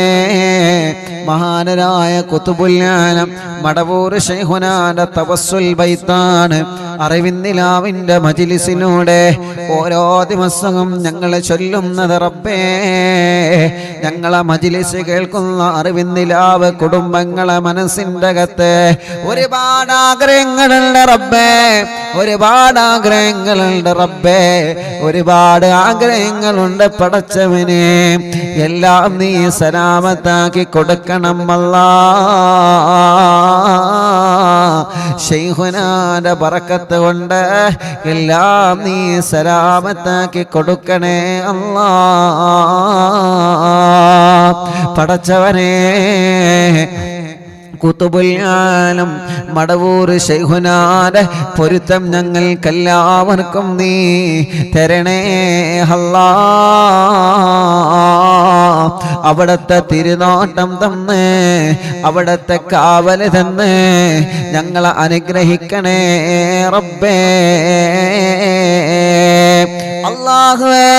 B: മഹാനരായ ഖുതുബുൽ ആലം മടവൂർ ശൈഖുനാന്റെ തവസ്സുൽ ബൈത്താണ് അറിവിന്ദിലാവിന്റെ മജ്ലിസിലൂടെ ഓരോ ദിവസവും ഞങ്ങൾ ചൊല്ലുന്നത് റബ്ബേ ഞങ്ങളെ മജ്ലിസ് കേൾക്കുന്ന അറിവിന്ദിലാവ് കുടുംബങ്ങളെ മനസ്സിൻ്റെ അകത്ത് ഒരുപാട് ആഗ്രഹങ്ങളുണ്ട് റബ്ബേ ഒരുപാട് ആഗ്രഹങ്ങളുണ്ട് റബ്ബേ ഒരുപാട് ആഗ്രഹങ്ങളുണ്ട് പടച്ചവനെ എല്ലാം നീ സലാമത്താക്കി കൊടുക്കണം അല്ലാ ശൈഖുനാന്റെ ബറക്കത്ത് കൊണ്ട് എല്ലാം നീ സലാമത്താക്കി കൊടുക്കണേ അല്ലാ പടച്ചവനെ ഖുതുബുൽ ആലം മടവൂർ ശൈഖുനാന്റെ പൊരുത്തം ഞങ്ങൾക്കെല്ലാവർക്കും നീ തരണേ അല്ലാ അവിടത്തെ തിരുനോട്ടം തന്ന് അവിടത്തെ കാവല് തന്ന് ഞങ്ങളെ അനുഗ്രഹിക്കണേ റബ്ബേ അല്ലാഹുവേ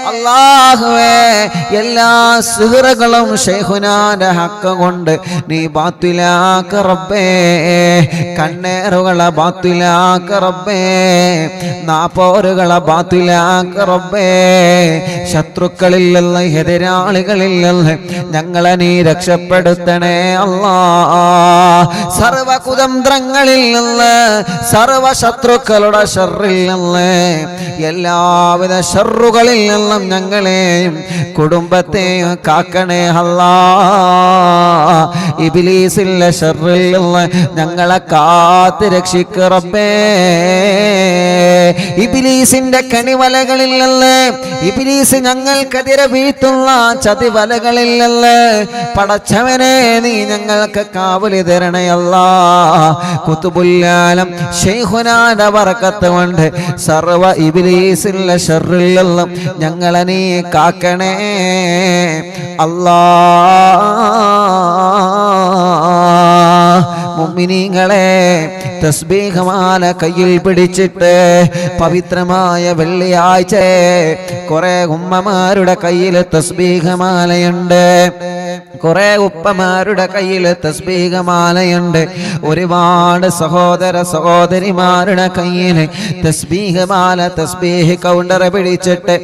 B: അല്ലാഹുവേ എല്ലാ സിഹ്റുകളും ശൈഖുനാന്റെ ഹക്ക് കൊണ്ട് നീ ബാത്തിലാക്ക റബ്ബേ കണ്ണേറുകളെ ബാത്തിലാക്ക റബ്ബേ നാപ്പോരുകളെ ബാത്തിലാക്ക റബ്ബേ ശത്രുക്കളിൽ നിന്ന് എതിരാളികളിൽ നിന്ന് ഞങ്ങളെ നീ രക്ഷപ്പെടുത്തണേ അല്ലാ സർവ കുതന്ത്രങ്ങളിൽ നിന്ന് സർവ ശത്രുക്കളുടെ ശർറിൽ നിന്ന് എല്ലാവിധ ശർറുകളിൽ നിന്ന് നിന്നും ഞങ്ങളെയും കുടുംബത്തെയും കാക്കണേ അല്ലാ. ഇബ്ലീസിന്റെ ശർറിൽ നിന്ന് ഞങ്ങളെ കാത്ത് രക്ഷിക്ക് റബ്ബേ. ഇബ്ലീസിന്റെ കണിവലകളിൽ നിന്ന്, ഇബ്ലീസ് ഞങ്ങൾക്കെതിരെ വീഴ്ത്തുന്ന ചതിവലകളിൽ നിന്ന് പടച്ചവനെ നീ ഞങ്ങൾക്ക് കാവലി തരണേ അല്ലാ. ഖുതുബുൽ ശൈഖുനാന്റെ ബറക്കത്ത് കൊണ്ട് സർവ ഇബ്ലീസിന്റെ ശർറിൽ നിന്നും ഞങ്ങളെ നീ കാക്കണേ അല്ലാ. മുഅ്മിനീങ്ങളെ, തസ്ബീഹ് മാല കയ്യിൽ പിടിച്ചിട്ട് പവിത്രമായ വെള്ളിയാഴ്ച കുറെ ഉമ്മമാരുടെ കയ്യിൽ തസ്ബീഹ് മാലയുണ്ട്, കുറെ ഉപ്പമാരുടെ കയ്യിൽ തസ്ബീഹ് മാലയുണ്ട്, ഒരുപാട് സഹോദര സഹോദരിമാരുടെ കയ്യിൽ തസ്ബീഹ് മാല തസ്ബീഹ് കൗണ്ടർ പിടിച്ചിട്ട്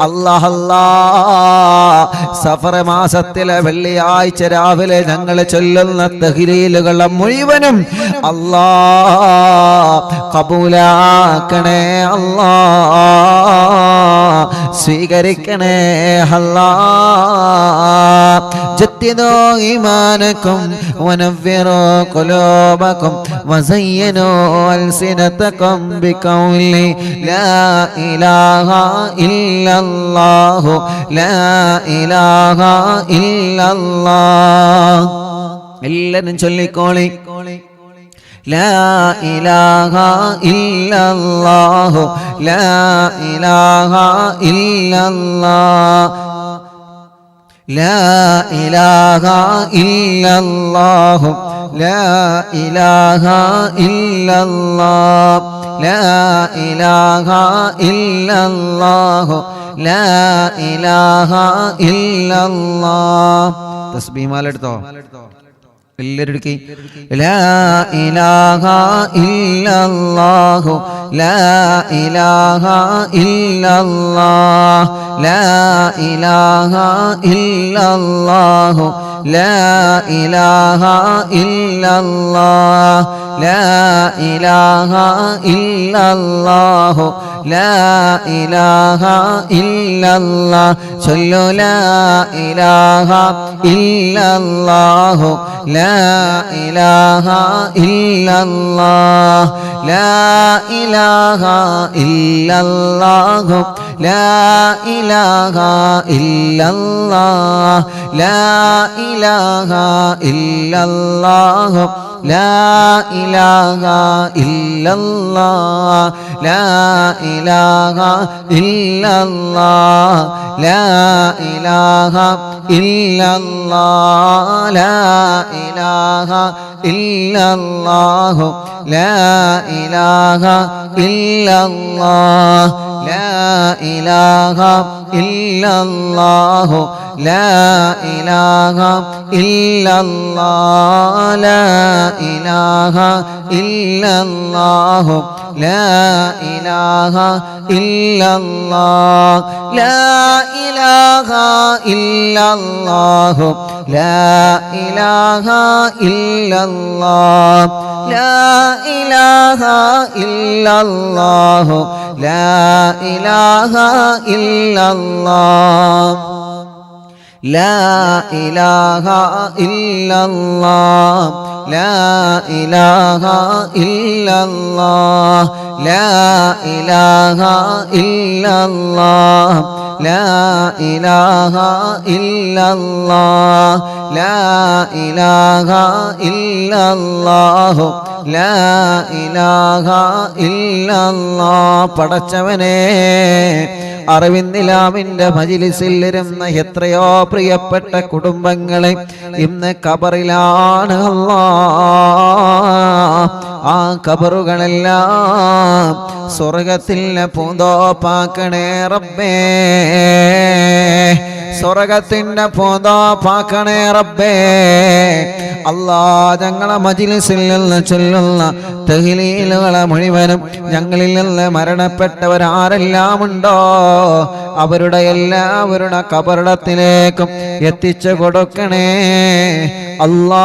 B: അല്ലാഹ് അല്ലാഹ് സഫർ മാസത്തിലെ വെള്ളിയാഴ്ച രാവിലെ ഞങ്ങൾ ചൊല്ലുന്ന തഹ്ലീലുകളെ മുഴുവനും അല്ലാഹ് കബൂലാക്കണേ അല്ലാഹ്, സ്വീകരിക്കണേ അല്ലാഹ്. ജദ്ദിദൂ ഈമാനകും വനവ്വിറൂ ഖുലൂബകും വസയ്യിനൂ അൽസിനതകും ബിഖൗലി ലാ ഇലാഹ ഇല്ലല്ലാഹു ലാ ഇലാഹ ഇല്ലല്ലാഹ്. എല്ലാവരും ചൊല്ലിക്കോളി, ലാ ഇലാഹ ഇല്ലല്ലാഹു ലാ ഇലാഹ ഇല്ലല്ലാഹ് ലാ ഇലാഹ ഇല്ലല്ലാഹു ലാ ഇലാഹ ഇല്ലല്ലാഹ് ലാ ഇലാഹ ഇല്ലല്ലാഹു ലാ ഇലാഹ ഇല്ലല്ലാഹ്. തസ്ബീഹ് മാല എടുത്തോ എല്ലാവരും എടുക്കി. ലാ ഇലാഹ ഇല്ലല്ലാഹു ലാ ഇലാഹ ഇല്ലല്ലാഹ് ലാ ഇലാഹ ഇല്ലല്ലാഹു ലാ ഇലാഹ ഇല്ലല്ലാഹ് ലാ ഇലാഹ ഇല്ലല്ലാഹു ലാ ഇലാഹ ഇല്ലല്ലാഹ്. ചൊല്ലു ലാ ഇലാഹ ഇല്ലല്ലാഹു ലാ ഇലാഹ ഇല്ലല്ലാഹ് ലാ ഇലാഹ ഇല്ലല്ലാഹു ലാ ഇലാഹ ഇല്ലല്ലാഹ് ലാ ഇലാഹ ഇല്ലല്ലാഹു ലാ ഇലാഹ ഇല്ലല്ലാഹ് ലാ ഇലാഹ ഇല്ലല്ലാഹ് ലാ ഇലാഹ ഇല്ലല്ലാഹ് ലാ ഇലാഹ ഇല്ലല്ലാഹു ലാ ഇലാഹ ഇല്ലല്ലാഹ് ലാ ഇലാഹ ഇല്ലല്ലാഹു ലാ ഇലാഹ ഇല്ലല്ലാഹ് ലാ ഇലാഹ ഇല്ലല്ലാഹു ലാ ഇലാഹ ഇല്ലല്ലാഹ് ലാ ഇലാഹ ഇല്ലല്ലാഹു ലാ ഇലാഹ ഇല്ലല്ലാഹ് ലാ ഇലാഹ ഇല്ലല്ലാഹു ലാ ഇലാഹ ഇല്ലല്ലാഹ് ലാ ഇലാഹ ഇല്ലല്ലാഹ് ലാ ഇലാഹ ഇല്ലല്ലാഹ് ലാ ഇലാഹ ഇല്ലല്ലാഹ് ലാ ഇലാഹ ഇല്ലല്ലാഹ് ലാ ഇലാഹ ഇല്ലല്ലാഹു ലാ ഇലാഹ ഇല്ലല്ലാഹ്. പടച്ചവനെ, അറിവിന്ദിലാമിന്റെ മജ്‌ലിസിൽ ഇരുന്ന എത്രയോ പ്രിയപ്പെട്ട കുടുംബങ്ങളെ ഇന്ന് ഖബറിലാണ് അല്ലാഹ്. ആ ഖബറുകളെല്ലാം സ്വർഗത്തിലെ പൂന്തോപ്പാക്കണേ റബ്ബേ, സ്വർഗത്തിന്റെ പൂന്തോപ്പാക്കണേ റബ്ബേ. അല്ലാ, ഞങ്ങളെ മജ്‌ലിസിൽ നിന്ന് ചൊല്ലുന്ന തഹ്ലീലുകളെ മുഴുവനും ഞങ്ങളിൽ നിന്ന് മരണപ്പെട്ടവരാരെല്ലാം ഉണ്ടോ അവരുടെ എല്ലാവരുടെ ഖബറിടത്തിലേക്കും എത്തിച്ചു കൊടുക്കണേ അല്ലാ.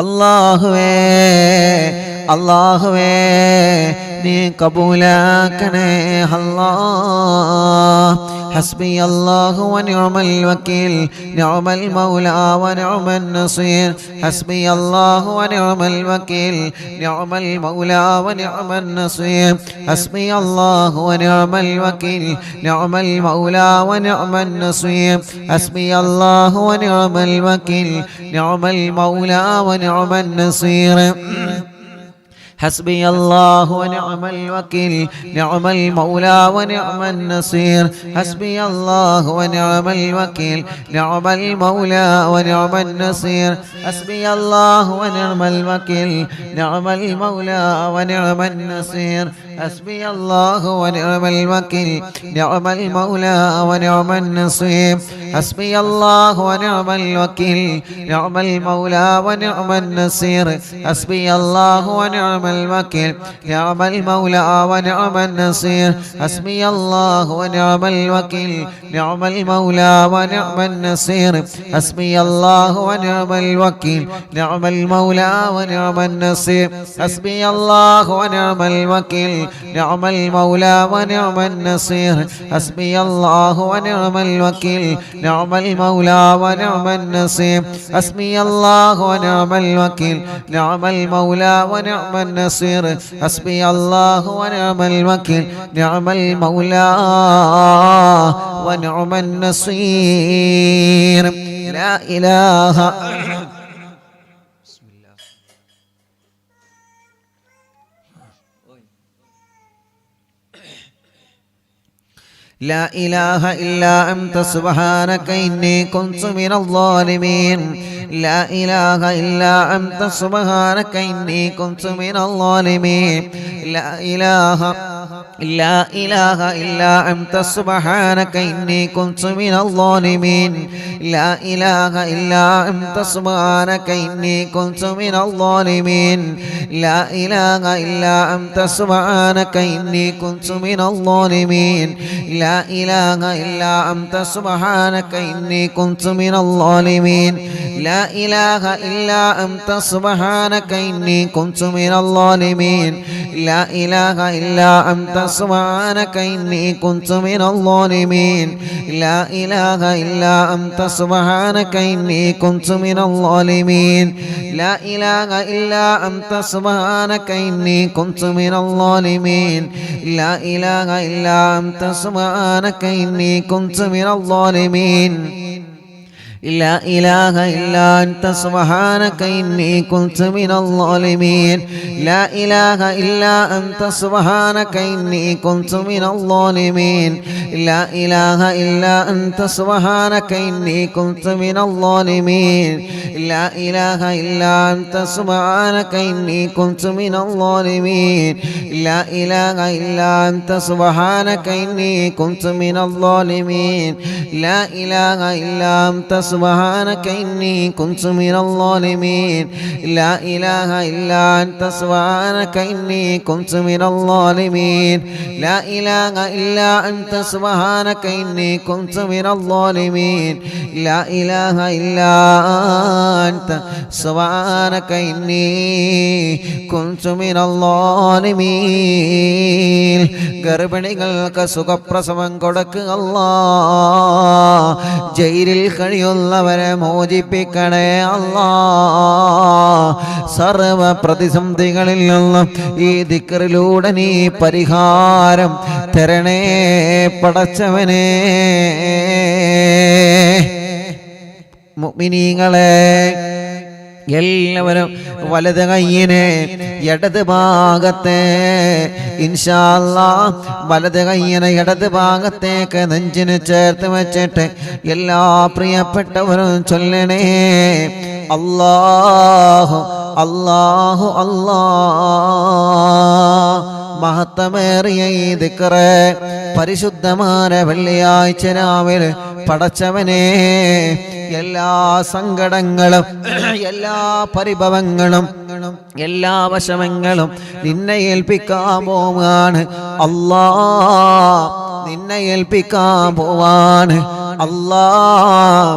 B: അല്ലാഹുവേ അല്ലാഹുവേ നീ കബൂലാക്കണേ അല്ലാഹ്. ഹസ്ബി അല്ലാഹു വനിഅമൽ വക്കീൽ നിഅമൽ മൗലാ വനിഅമൻ നസീർ. ഹസ്ബി അല്ലാഹു വനിഅമൽ വക്കീൽ നിഅമൽ മൗലാ വനിഅമൻ നസീർ. ഹസ്ബി അല്ലാഹു വനിഅമൽ വക്കീൽ നിഅമൽ മൗലാ വനിഅമൻ നസീർ. ഹസ്ബി അല്ലാഹു വനിഅമൽ വക്കീൽ നിഅമൽ മൗലാ വനിഅമൻ നസീർ. حسبي الله ونعم الوكيل نعم المولى ونعم النصير. حسبي الله ونعم الوكيل نعم المولى ونعم النصير. حسبي الله ونعم الوكيل نعم المولى ونعم النصير. حسبي الله ونعم الوكيل نعم المولى ونعم النصير. حسبي الله ونعم الوكيل نعم المولى ونعم النصير. حسبي الله ونعم الوكيل نعم المولى ونعم النصير. حسبي الله ونعم الوكيل نعم المولى ونعم النصير. حسبي الله ونعم الوكيل نعم المولى ونعم النصير. حسبي الله ونعم الوكيل نعم المولى ونعم النصير. حسبي الله ونعم الوكيل نعم المولى ونعم النصير. حسبي الله ونعم الوكيل نعم المولى ونعم النصير. حسبي الله ونعم الوكيل نعم المولى ونعم النصير. لا إله لا إله إلا أنت سبحانك إني كنت من الظالمين. لا إله إلا أنت سبحانك إني كنت من الظالمين. لا إله إلا أنت سبحانك إني كنت من الظالمين. لا إله إلا أنت سبحانك إني كنت من الظالمين. لا إله إلا أنت سبحانك إني كنت من الظالمين. لا إله إلا أنت سبحانك إني كنت من الظالمين. لا إله إلا أنت سبحانك إني كنت من الظالمين. لا إله إلا أنت سبحانك إني كنت من الظالمين. لا إله إلا أنت سبحانك إني كنت من الظالمين. لا إله إلا أنت سبحانك إني كنت من الظالمين. لا إله إلا أنت سبحانك إني كنت من الظالمين. لا إله إلا أنت سبحانك إني كنت من الظالمين. لا إله إلا أنت سبحانك إني كنت من الظالمين. لا إله إلا أنت سبحانك إني كنت من الظالمين. لا إله إلا أنت سبحانك إني كنت من الظالمين. لا إله إلا أنت سبحانك إني كنت من الظالمين. لا إله إلا أنت سبحانك إني كنت من الظالمين. لا إله إلا أنت سبحانك إني كنت من الظالمين. لا إله إلا أنت سبحانك إني كنت من الظالمين. لا إله إلا أنت سبحانك إني كنت من الظالمين. ഗർഭിണികൾക്ക് സുഖപ്രസവം കൊടുക്കുക അല്ലാഹ്. ജയിലിൽ കഴിയുന്നവരെ മോചിപ്പിക്കണേ അല്ലാഹ്. സർവ പ്രതിസന്ധികളിൽ നിന്നും ഈ ദിക്റിലൂടെ നീ പരിഹാരം തരണേ പടച്ചവനേ. മുഅ്മിനീങ്ങളെ എല്ലാവരും വലത് കയ്യിനെ ഇടത് ഭാഗത്തെ ഇൻഷാ അല്ലാഹ് വലത് കയ്യിനെ ഇടത് ഭാഗത്തേക്ക് നെഞ്ചിന് ചേർത്ത് വെച്ചിട്ട് എല്ലാ പ്രിയപ്പെട്ടവരും ചൊല്ലണേ അല്ലാഹു അല്ലാഹു അല്ലാഹ്. മഹത്തമേറിയ ഈ ദിക്റ് പരിശുദ്ധമായ വെള്ളിയാഴ്ച രാവിലെ പടച്ചവനെ എല്ലാ സങ്കടങ്ങളും എല്ലാ പരിഭവങ്ങളും എല്ലാ വശമങ്ങളും നിന്നെ ഏൽപ്പിക്കാൻ പോവാണ് അല്ലാഹ്. നിന്നെ ഏൽപ്പിക്കാൻ പോവാണ് അല്ലാഹ്.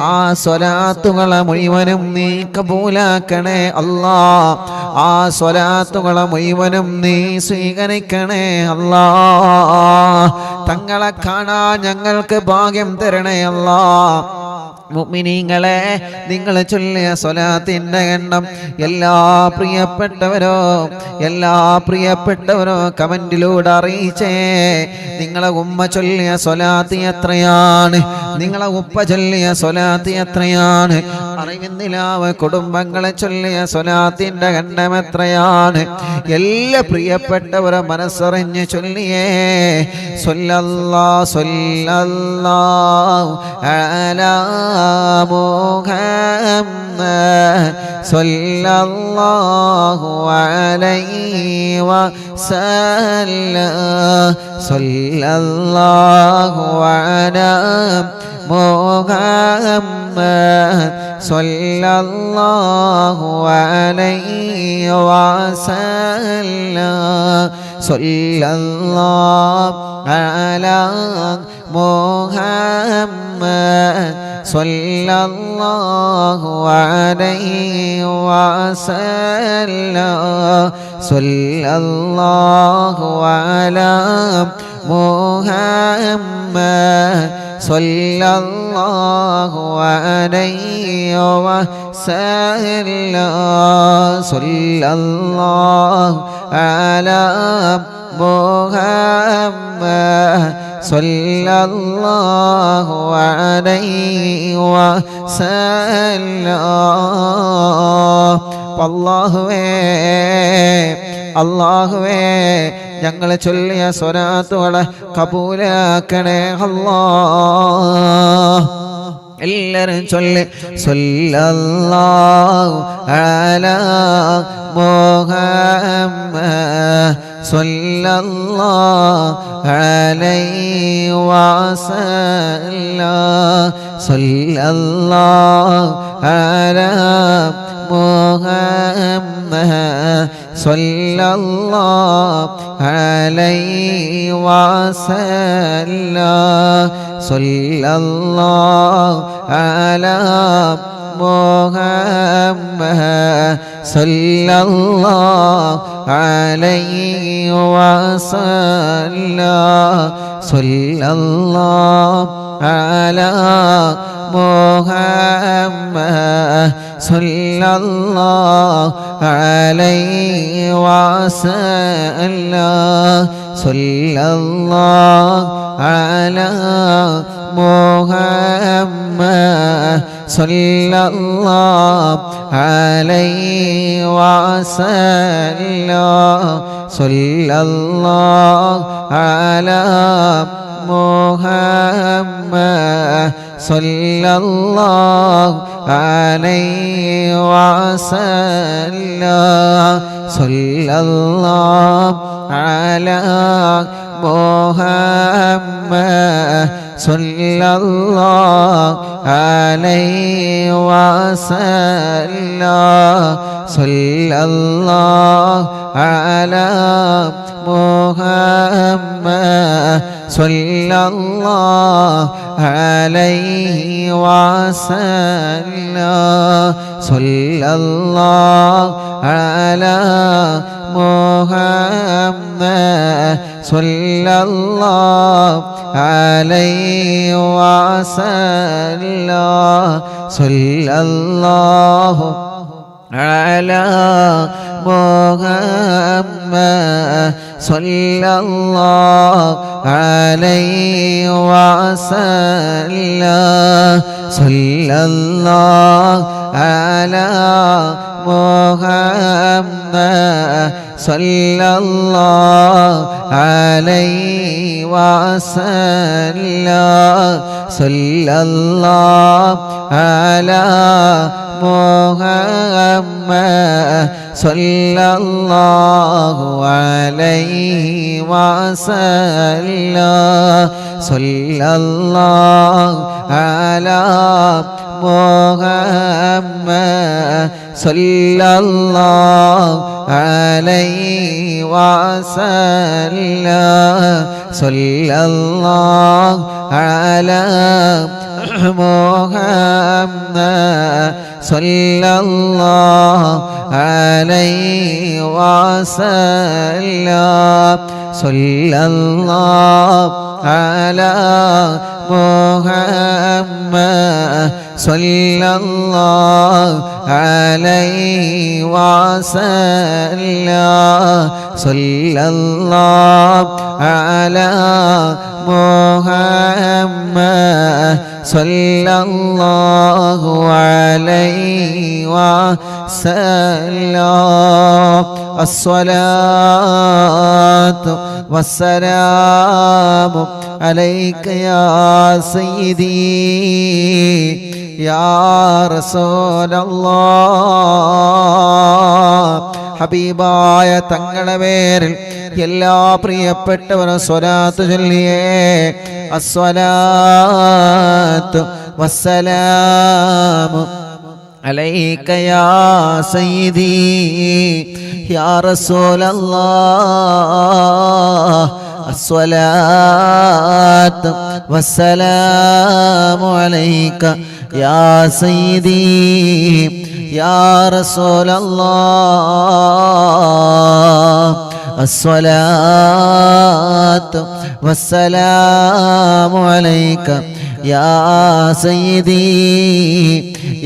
B: ആ സ്വലാത്തുകളെ മുഴുവനും നീ കബൂലാക്കണേ അല്ലാ. ആ സ്വലാത്തുകളെ മുഴുവനും നീ സ്വീകരിക്കണേ അല്ലാ. തങ്ങളെ കാണാൻ ഞങ്ങൾക്ക് ഭാഗ്യം തരണേ അല്ലാ. മുഅ്മിനീങ്ങളെ, നിങ്ങൾ ചൊല്ലിയ സ്വലാത്തിന്റെ എണ്ണം എല്ലാ പ്രിയപ്പെട്ടവരോ കമന്റിലൂടെ അറിയിച്ചേ. നിങ്ങളെ ഉമ്മ ചൊല്ലിയ സ്വലാത്ത് എത്രയാണ്? നിങ്ങളെ ഉപ്പ ചൊല്ലിയ സ്വലാത്ത് എത്രയാണ്? അറിവിന്ദിലാവ് കുടുംബങ്ങളെ ചൊല്ലിയ സ്വലാത്തിന്റെ എണ്ണം എത്രയാണ്? എല്ലാ പ്രിയപ്പെട്ടവരെ മനസ്സറിഞ്ഞ് ചൊല്ലിയേ. സ്വല്ലല്ലാഹു അലാ മുഹമ്മദ് സ്വല്ലല്ലാഹു അലൈഹി വസല്ലം. സ്വല്ലല്ലാഹു അലാ മുഹമ്മദ് സ്വല്ലല്ലാഹു അലൈഹി വസല്ലം. സ്വല്ലല്ലാഹു അലാ മുഹമ്മദ് സ്വല്ലല്ലാഹു അലൈഹി വസല്ലം. സ്വല്ലല്ലാഹു അലാ മുഹമ്മദ് സ്വല്ലല്ലാഹു അലൈഹി വസല്ലം. സ്വല്ലല്ലാഹു അലാ മുഹമ്മദ് സ്വല്ലല്ലാഹു അലൈഹി വസല്ലം. അല്ലാഹുവേ ഞങ്ങൾ ചൊല്ലിയ സ്വലാത്തുകളെ കബൂലാക്കണേ അല്ലാഹ്. എല്ലാവരും ചൊല്ലി സ്വല്ലല്ലാഹു അലാ മുഹമ്മദ് സ്വല്ലല്ലാഹു അലൈഹി വസല്ലം. സ്വല്ലല്ലാഹു അലാ മുഹമ്മദ് സ്വല്ലല്ലാഹു അലൈഹി വസല്ലം. സ്വല്ലല്ലാഹു അലാ മുഹമ്മദ് സ്വല്ലല്ലാഹു അലൈഹി വസല്ലം. സ്വല്ലല്ലാഹു അലാ മുഹമ്മദ് സ്വല്ലല്ലാഹു അലൈഹി വസല്ലം. സ്വല്ലല്ലാഹു അലാ മുഹമ്മദ് സ്വല്ലല്ലാഹു അലൈഹി വസല്ലം. സ്വല്ലല്ലാഹു അലാ മുഹമ്മദ് സ്വല്ലല്ലാഹു അലൈഹി വസല്ലം. സ്വല്ലല്ലാഹു അലാ മുഹമ്മദ് സ്വല്ലല്ലാഹു അലൈഹി വസല്ലം. സ്വല്ലല്ലാഹു അലാ മുഹമ്മദ് സ്വല്ലല്ലാഹു അലൈഹി വസല്ലം. സ്വല്ലല്ലാഹു അലാ മുഹമ്മദ് സ്വല്ലല്ലാഹു അലൈഹി വസല്ലം. സ്വല്ലല്ലാഹു അലാ മുഹമ്മദ് സ്വല്ലല്ലാഹു അലൈഹി വസല്ലം. സ്വല്ലല്ലാഹു അലാ മുഹമ്മദ് സ്വല്ലല്ലാഹു അലൈഹി വസല്ലം. സ്വല്ലല്ലാഹു അലാ മുഹമ്മദ് സ്വല്ലല്ലാഹു അലൈഹി വസല്ലം. സ്വല്ലല്ലാഹു അലാ മുഹമ്മദ് സ്വല്ലല്ലാഹു അലൈഹി വസല്ലം. സ്വല്ലല്ലാഹു അലാ محمد صلى الله عليه وسلم صلى الله على محمد صلى الله عليه وسلم صلى الله على محمد صلى الله عليه وسلم الصلاة والسلام عليك يا سيدي يا رسول الله ഹബീബായ തങ്ങളുടെ പേരിൽ എല്ലാ പ്രിയപ്പെട്ടവരും സ്വലാത്ത് ചൊല്ലിയേ അസ്സലാത്തു വസ്സലാമു അലൈക യാ സയ്യിദി യാ റസൂലല്ലാഹ് الصلاة والسلام عليك يا سيدي يا رسول الله الصلاة والسلام عليك يا سيدي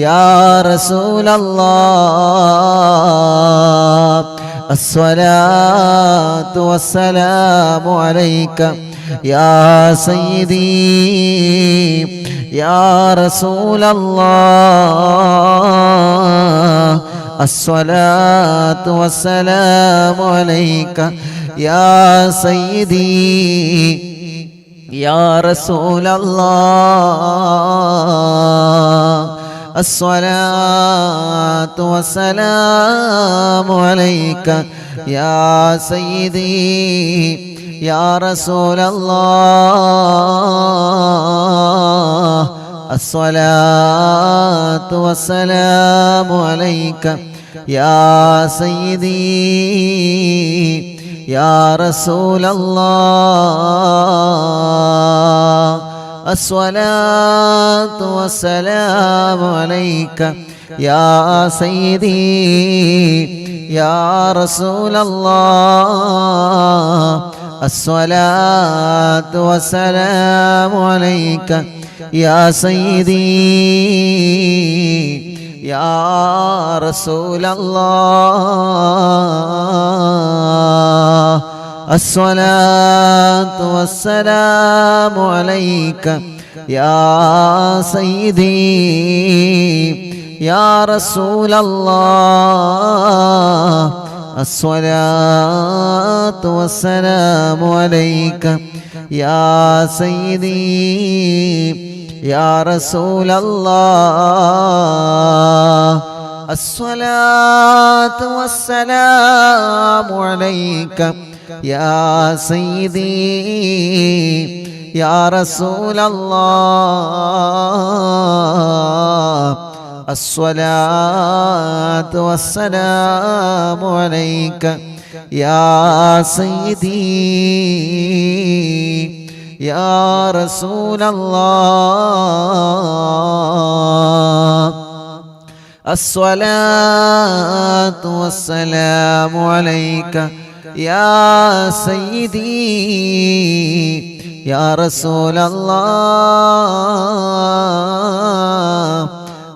B: يا رسول الله الصلاة والسلام عليك يا سيدي يا رسول الله الصلاة والسلام عليك يا سيدي يا رسول الله الصلاة والسلام عليك يا سيدي يا رسول الله الصلاة والسلام عليك يا سيدي يا رسول الله الصلاة والسلام عليك يا سيدي يا رسول الله الصلاة والسلام عليك يا سيدي يا رسول الله الصلاة والسلام عليك يا سيدي يا رسول الله الصلاة والسلام عليك يا سيدي يا رسول الله الصلاة والسلام عليك يا سيدي يا رسول الله الصلاة والسلام عليك يا سيدي يا رسول الله الصلاة والسلام عليك يا سيدي يا رسول الله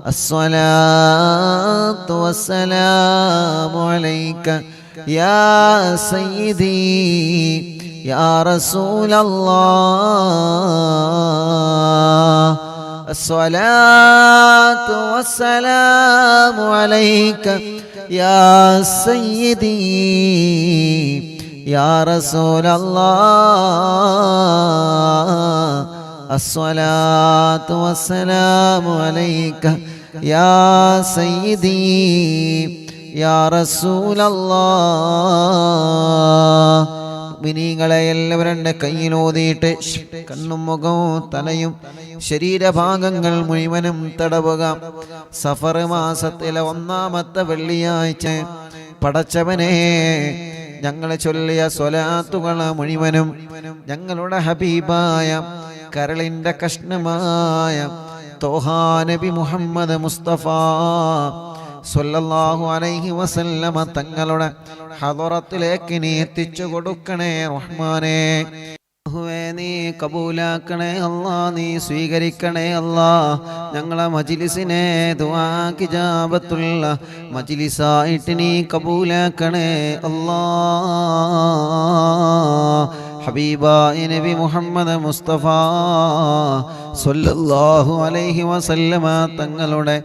B: الصلاة والسلام عليك يا سيدي يا رسول الله الصلاة والسلام عليك يا سيدي يا رسول الله الصلاة والسلام عليك يا سيدي يا رسول الله മിനിങ്ങളെ എല്ലാവരും കയ്യിലോതിയിട്ട് കണ്ണും മുഖവും തലയും ശരീരഭാഗങ്ങൾ മുഴുവനും തടവുക. സഫർ മാസത്തിലെ 1-ാമത്തെ വെള്ളിയാഴ്ച പടച്ചവനെ ഞങ്ങൾ ചൊല്ലിയ സ്വലാത്തുകൾ മുഴുവനും ഞങ്ങളുടെ ഹബീബായ കരളിൻ്റെ കഷ്ണമായ തോഹാ നബി മുഹമ്മദ് മുസ്തഫ സ്വല്ലല്ലാഹു അലൈഹി വസല്ലമ തങ്ങളുടെ ഹദറത്തിലേക്ക് നീ എത്തിച്ചു കൊടുക്കണേ റഹ്മാനേ. നീ കബൂലാക്കണേ അല്ലാ, നീ സ്വീകരിക്കണേ അല്ലാ. ഞങ്ങളെ മജ്ലിസിനെ ദുആക്ക് ഇജാബത്തുള്ള മജ്ലിസായിട്ട് നീ കബൂലാക്കണേ അല്ലാ. ഹബീബായ നബി മുഹമ്മദ് മുസ്തഫ സ്വല്ലല്ലാഹു അലൈഹി വസല്ലമ തങ്ങളുടെ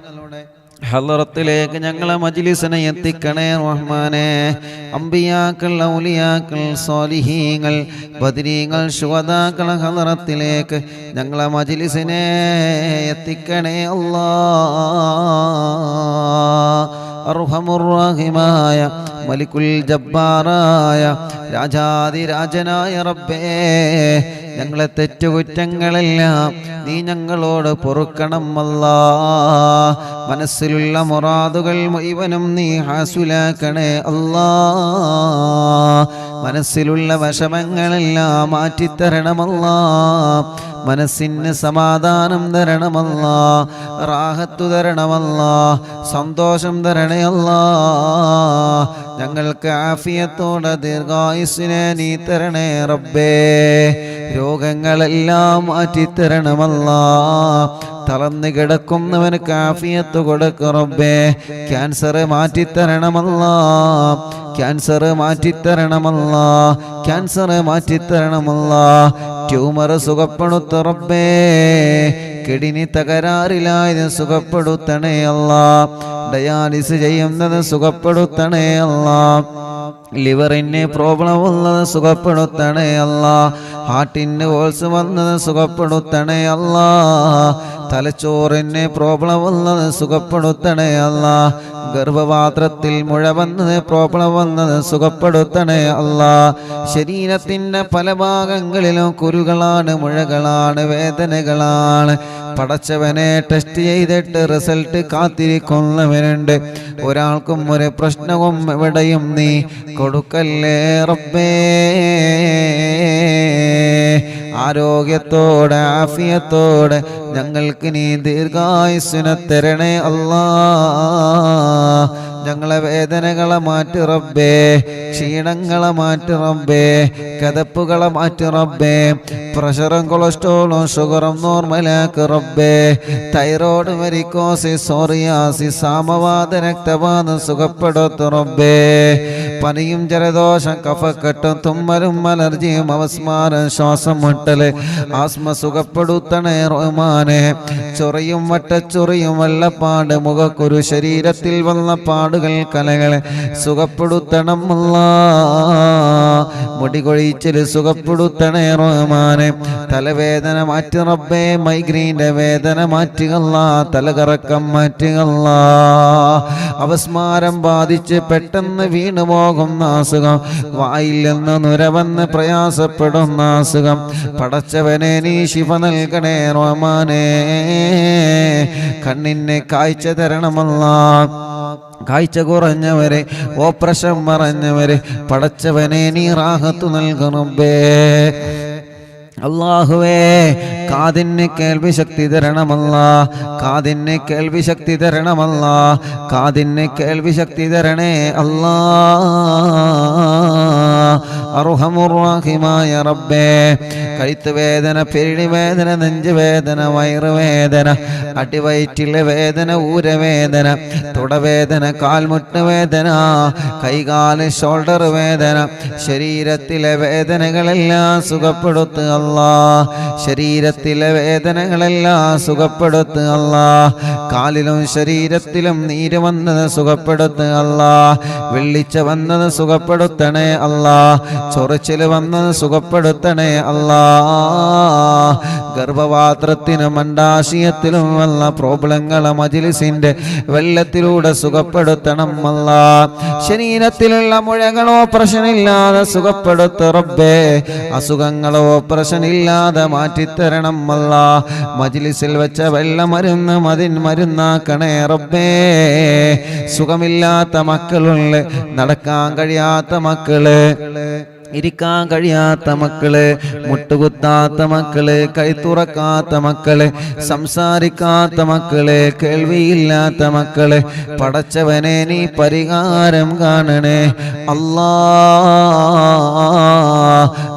B: ഹളറത്തിലേക്ക് ഞങ്ങളെ മജ്ലിസിനെ എത്തിക്കണേ റഹ്മാനേ. അംബിയാക്കൾ, ഔലിയാക്കൾ, സ്വാലിഹീങ്ങൾ, ബദരീങ്ങൾ, ശുഹദാക്കൾ ഹളറത്തിലേക്ക് ഞങ്ങളെ മജ്ലിസിനെ എത്തിക്കണേ അല്ലാഹ്. അർഹമുർ-റഹീമായ മലിക്കുൽ ജബ്ബാറായ രാജാതിരാജനായ റബ്ബേ, ഞങ്ങളെ തെറ്റുകുറ്റങ്ങളെല്ലാം നീ ഞങ്ങളോട് പൊറുക്കണം അല്ലാ. മനസ്സിലുള്ള മുറാദുകൾ മുഴുവനും നീ ഹാസുലാക്കണേ അല്ലാ. മനസ്സിലുള്ള വിഷമങ്ങളെല്ലാം മാറ്റിത്തരണമല്ലാ. മനസ്സിന് സമാധാനം തരണമല്ലാ, റാഹത്തു തരണമല്ലാ, സന്തോഷം തരണേ അല്ലാ. ഞങ്ങൾക്ക് ആഫിയത്തോടെ ദീർഘായുസ്സിനെ നീ തരണേ റബ്ബേ. രോഗങ്ങളെല്ലാം മാറ്റിത്തരണമല്ലാ. തളർന്നു കിടക്കുന്നവന് ആഫിയത്ത് കൊടുക്ക് റബ്ബേ. ക്യാൻസർ മാറ്റിത്തരണമല്ലാ, ക്യാൻസർ മാറ്റിത്തരണമല്ലാ, ക്യാൻസർ മാറ്റിത്തരണമല്ലാ. ട്യൂമർ സുഖപ്പെടുത്ത റബ്ബേ. കിഡ്നി തകരാറിലായത് സുഖപ്പെടുത്തണേ അല്ലാ. ഡയാലിസ് ചെയ്യുന്നത് സുഖപ്പെടുത്തണേ അല്ലാ. ലിവറിന് പ്രോബ്ലം ഉള്ളത് സുഖപ്പെടുത്തണേ അല്ലാ. ഹാർട്ടിന് ഹോൾസ് വന്നത് സുഖപ്പെടുത്തണേ അല്ലാ. തലച്ചോറിന് പ്രോബ്ലം ഉള്ളത് സുഖപ്പെടുത്തണേ അല്ലാ. ഗർഭപാത്രത്തിൽ മുഴ വന്നത് പ്രോബ്ലം വന്നത് സുഖപ്പെടുത്തണേ അല്ലാ. ശരീരത്തിൻ്റെ പല ഭാഗങ്ങളിലും കുരുകളാണ്, മുഴകളാണ്, വേദനകളാണ്. പടച്ചവനെ ടെസ്റ്റ് ചെയ്തിട്ട് റിസൾട്ട് കാത്തിരിക്കുന്നവരുണ്ട്. ഒരാൾക്കും ഒരു പ്രശ്നവും എവിടെയും നീ കൊടുക്കല്ലേ റബ്ബേ. ആരോഗ്യത്തോടെ ആഫിയത്തോടെ ഞങ്ങൾക്ക് നീ ദീർഘായുസ്സിനെ തരണേ അല്ലാ. ഞങ്ങളെ വേദനകളെ മാറ്റി റബ്ബേ, ക്ഷീണങ്ങളെ മാറ്റി റബ്ബേ, കതപ്പുകളെ മാറ്റി റബ്ബേ. പ്രഷറും കൊളസ്ട്രോളും ഷുഗറും നോർമലാക്ക് റബ്ബേ. തൈറോയ്ഡ്, വെരിക്കോസിസ്, സോറിയാസിസ്, സാമവാത, രക്തവാതം സുഖപ്പെടുത്തു റബ്ബേ. പനിയും ജലദോഷം, കഫക്കെട്ടും, തുമ്മലും, അലർജിയും, അവസ്മാരം, ശ്വാസം മുട്ടല്, ആസ്മ സുഖപ്പെടുത്തണേ റഹ്മാനെ. ചൊറിയും വട്ടച്ചൊറിയും വെള്ളപ്പാട്, മുഖക്കുരു, ശരീരത്തിൽ വന്ന പാടുകൾ, കലകളെ സുഖപ്പെടുത്തണം അല്ലാ. മുടികൊഴിച്ചിൽ സുഖപ്പെടുത്തണേ റഹ്മാനെ. തലവേദന മാറ്റി റബ്ബേ. മൈഗ്രീൻ്റെ വേദന മാറ്റുകല്ലാ. തലകറക്കം മാറ്റുകല്ലാ. അവസ്മാരം ബാധിച്ച് പെട്ടെന്ന് വീണു പോകുന്ന അസുഖം, വായിൽ നിന്ന് നുരവന്ന് പ്രയാസപ്പെടുന്ന അസുഖം, പടച്ചവനെ നീ ശിഫ നൽകണേ റഹ്മാനേ. കണ്ണിന് കാഴ്ച തരണമല്ലാ. കാഴ്ച കുറഞ്ഞവരെ, ഓപ്പറേഷൻ പറഞ്ഞവരെ പടച്ചവനെ നീ റാഹത്ത് നൽകണമേ. അല്ലാഹുവേ, കാതിന് കേൾവി ശക്തി തരണമല്ലാ. കാതിന് കേൾവി ശക്തി തരണമല്ലാ. കാതിന് കേൾവി ശക്തി തരണേ അല്ലാ. അർഹമുർ-റഹീമായ റബ്ബേ, കഴുത്ത് വേദന, പെരിടി വേദന, നെഞ്ചുവേദന, വയറുവേദന, അടിവയറ്റിലെ വേദന, ഊരവേദന, തുടവേദന, കാൽമുട്ട് വേദന, കൈകാല് ഷോൾഡർ വേദന, ശരീരത്തിലെ വേദനകളെല്ലാം സുഖപ്പെടുത്തുക അല്ലാ. ശരീരത്തിലെ വേദനകളെല്ലാം സുഖപ്പെടുത്തുക അല്ലാ. കാലിലും ശരീരത്തിലും നീര് വന്നത് സുഖപ്പെടുത്തുക അല്ലാ. വെള്ളിച്ച വന്നത് സുഖപ്പെടുത്തണേ അല്ലാ. ചൊറിച്ചില് വന്നത് സുഖപ്പെടുത്തണേ അല്ലാ. ഗർഭപാത്രത്തിനും അണ്ഡാശയത്തിലും വന്ന പ്രോബ്ലങ്ങളെ മജ്ലിസിന്റെ വെള്ളത്തിലൂടെ സുഖപ്പെടുത്തണം അല്ലാ. ശരീരത്തിലുള്ള മുഴകളോ പ്രശ്നമില്ലാതെ സുഖപ്പെടുത്ത റബ്ബേ. അസുഖങ്ങളോ പ്രശ്നമില്ലാതെ മാറ്റിത്തരണം അല്ലാ. മജ്ലിസിൽ വെച്ച വെള്ളമരുന്ന് മരുന്നാക്കണേ റബ്ബേ. സുഖമില്ലാത്ത മക്കളുള്ള, നടക്കാൻ കഴിയാത്ത മക്കള്, ഇരിക്കാൻ കഴിയാത്ത മക്കള്, മുട്ടുകുത്താത്ത മക്കള്, കൈത്തുറക്കാത്ത മക്കള്, സംസാരിക്കാത്ത മക്കള്, കേൾവിയില്ലാത്ത മക്കള്, പടച്ചവനെ നീ പരിഹാരം കാണണേ അല്ലാ.